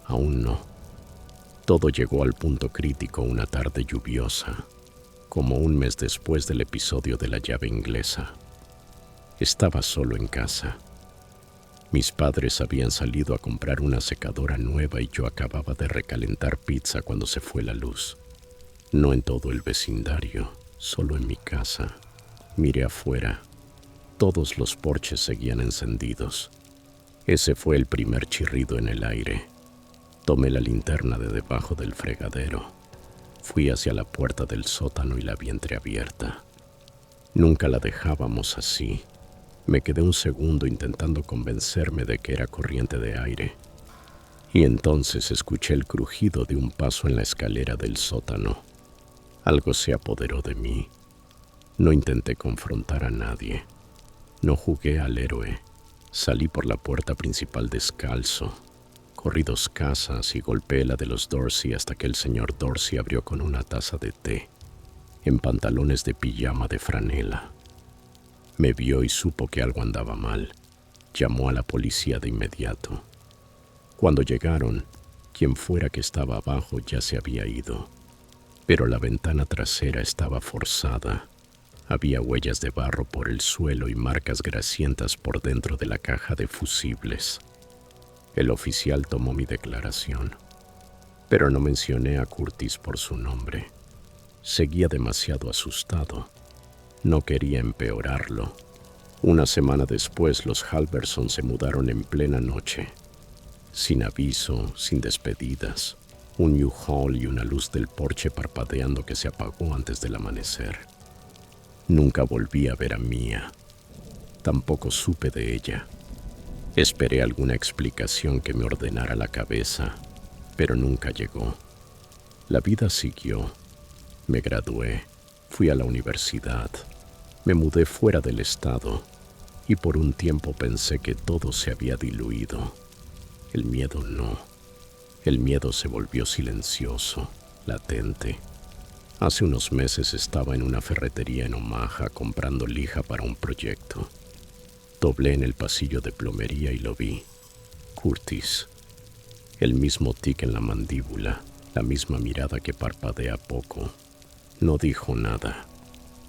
Aún no. Todo llegó al punto crítico una tarde lluviosa. como un mes después del episodio de la llave inglesa. Estaba solo en casa. Mis padres habían salido a comprar una secadora nueva y yo acababa de recalentar pizza cuando se fue la luz. No en todo el vecindario, solo en mi casa. Miré afuera. Todos los porches seguían encendidos. Ese fue el primer chirrido en el aire. Tomé la linterna de debajo del fregadero. Fui hacia la puerta del sótano y la vi entreabierta. Nunca la dejábamos así. Me quedé un segundo intentando convencerme de que era corriente de aire. Y entonces escuché el crujido de un paso en la escalera del sótano. Algo se apoderó de mí. No intenté confrontar a nadie. No jugué al héroe. Salí por la puerta principal descalzo. Corrí 2 casas y golpeé la de los Dorsey hasta que el señor Dorsey abrió con una taza de té, en pantalones de pijama de franela. Me vio y supo que algo andaba mal. Llamó a la policía de inmediato. Cuando llegaron, quien fuera que estaba abajo ya se había ido, pero la ventana trasera estaba forzada. Había huellas de barro por el suelo y marcas grasientas por dentro de la caja de fusibles. El oficial tomó mi declaración, pero no mencioné a Curtis por su nombre. Seguía demasiado asustado. No quería empeorarlo. Una semana después, los Halverson se mudaron en plena noche. Sin aviso, sin despedidas. Un U-Haul y una luz del porche parpadeando que se apagó antes del amanecer. Nunca volví a ver a Mia. Tampoco supe de ella. Esperé alguna explicación que me ordenara la cabeza, pero nunca llegó. La vida siguió. Me gradué. Fui a la universidad, me mudé fuera del estado y por un tiempo pensé que todo se había diluido. El miedo no. El miedo se volvió silencioso, latente. Hace unos meses estaba en una ferretería en Omaha comprando lija para un proyecto. Doblé en el pasillo de plomería y lo vi. Curtis. El mismo tic en la mandíbula, la misma mirada que parpadea poco. No dijo nada,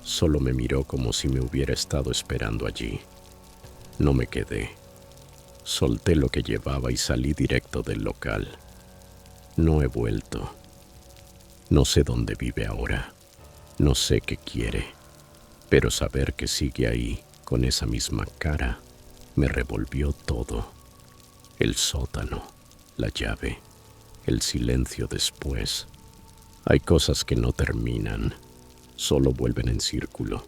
solo me miró como si me hubiera estado esperando allí. No me quedé. Solté lo que llevaba y salí directo del local. No he vuelto. No sé dónde vive ahora. No sé qué quiere. Pero saber que sigue ahí, con esa misma cara, me revolvió todo. El sótano, la llave, el silencio después. Hay cosas que no terminan, solo vuelven en círculo.